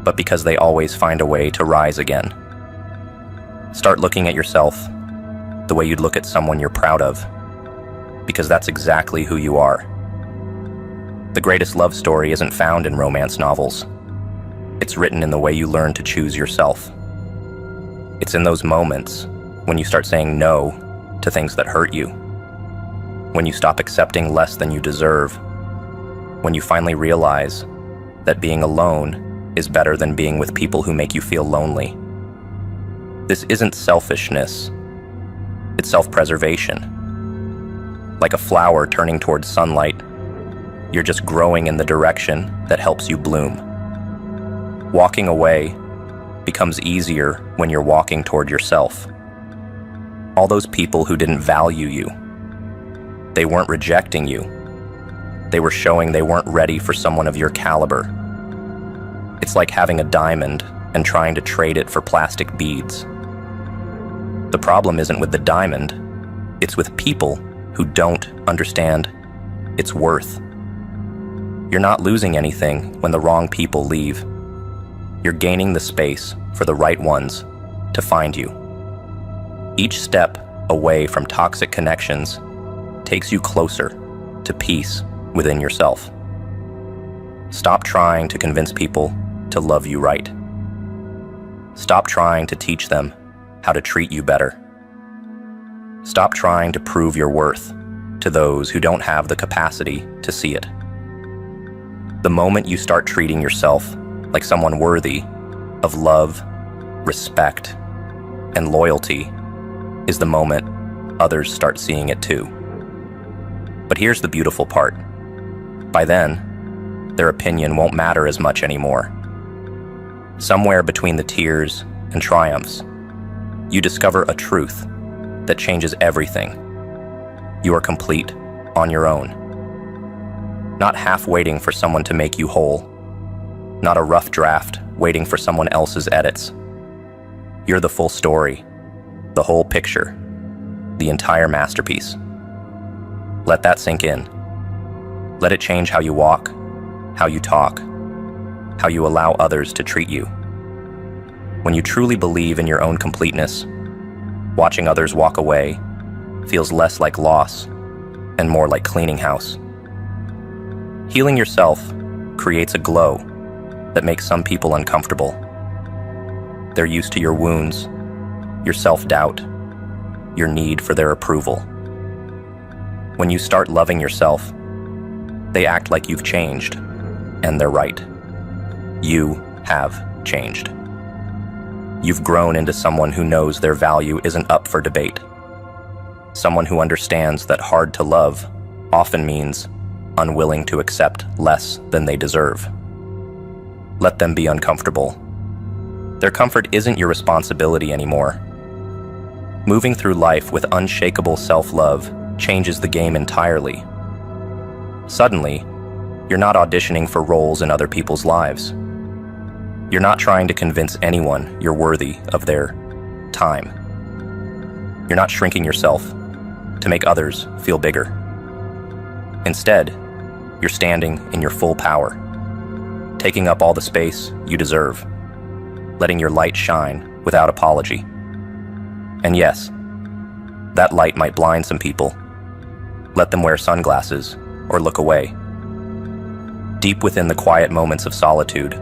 Speaker 1: but because they always find a way to rise again. Start looking at yourself the way you'd look at someone you're proud of, because that's exactly who you are. The greatest love story isn't found in romance novels. It's written in the way you learn to choose yourself. It's in those moments when you start saying no to things that hurt you, when you stop accepting less than you deserve, when you finally realize that being alone is better than being with people who make you feel lonely. This isn't selfishness, it's self-preservation. Like a flower turning towards sunlight, you're just growing in the direction that helps you bloom. Walking away becomes easier when you're walking toward yourself. All those people who didn't value you, they weren't rejecting you. They were showing they weren't ready for someone of your caliber. It's like having a diamond and trying to trade it for plastic beads. The problem isn't with the diamond, it's with people who don't understand its worth. You're not losing anything when the wrong people leave. You're gaining the space for the right ones to find you. Each step away from toxic connections takes you closer to peace within yourself. Stop trying to convince people to love you right. Stop trying to teach them how to treat you better. Stop trying to prove your worth to those who don't have the capacity to see it. The moment you start treating yourself like someone worthy of love, respect, and loyalty is the moment others start seeing it too. But here's the beautiful part. By then, their opinion won't matter as much anymore. Somewhere between the tears and triumphs, you discover a truth that changes everything. You are complete on your own. Not half waiting for someone to make you whole. Not a rough draft waiting for someone else's edits. You're the full story, the whole picture, the entire masterpiece. Let that sink in. Let it change how you walk, how you talk, how you allow others to treat you. When you truly believe in your own completeness, watching others walk away feels less like loss and more like cleaning house. Healing yourself creates a glow that makes some people uncomfortable. They're used to your wounds, your self-doubt, your need for their approval. When you start loving yourself, they act like you've changed, and they're right. You have changed. You've grown into someone who knows their value isn't up for debate. Someone who understands that hard to love often means unwilling to accept less than they deserve. Let them be uncomfortable. Their comfort isn't your responsibility anymore. Moving through life with unshakable self-love changes the game entirely. Suddenly, you're not auditioning for roles in other people's lives. You're not trying to convince anyone you're worthy of their time. You're not shrinking yourself to make others feel bigger. Instead, you're standing in your full power, taking up all the space you deserve, letting your light shine without apology. And yes, that light might blind some people. Let them wear sunglasses or look away. Deep within the quiet moments of solitude,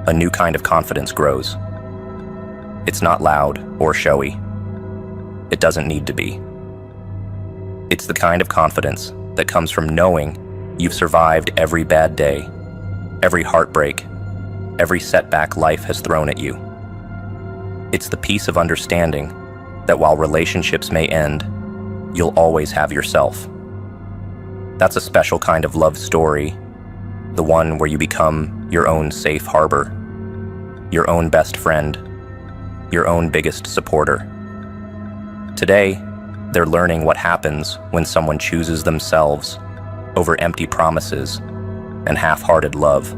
Speaker 1: a new kind of confidence grows. It's not loud or showy. It doesn't need to be. It's the kind of confidence that comes from knowing you've survived every bad day, every heartbreak, every setback life has thrown at you. It's the peace of understanding that while relationships may end, you'll always have yourself. That's a special kind of love story, the one where you become your own safe harbor, your own best friend, your own biggest supporter. Today, they're learning what happens when someone chooses themselves over empty promises and half-hearted love.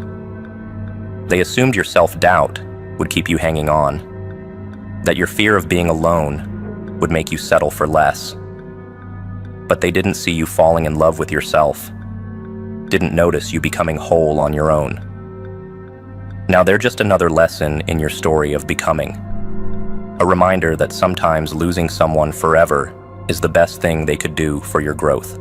Speaker 1: They assumed your self-doubt would keep you hanging on, that your fear of being alone would make you settle for less. But they didn't see you falling in love with yourself, didn't notice you becoming whole on your own. Now they're just another lesson in your story of becoming, a reminder that sometimes losing someone forever is the best thing they could do for your growth.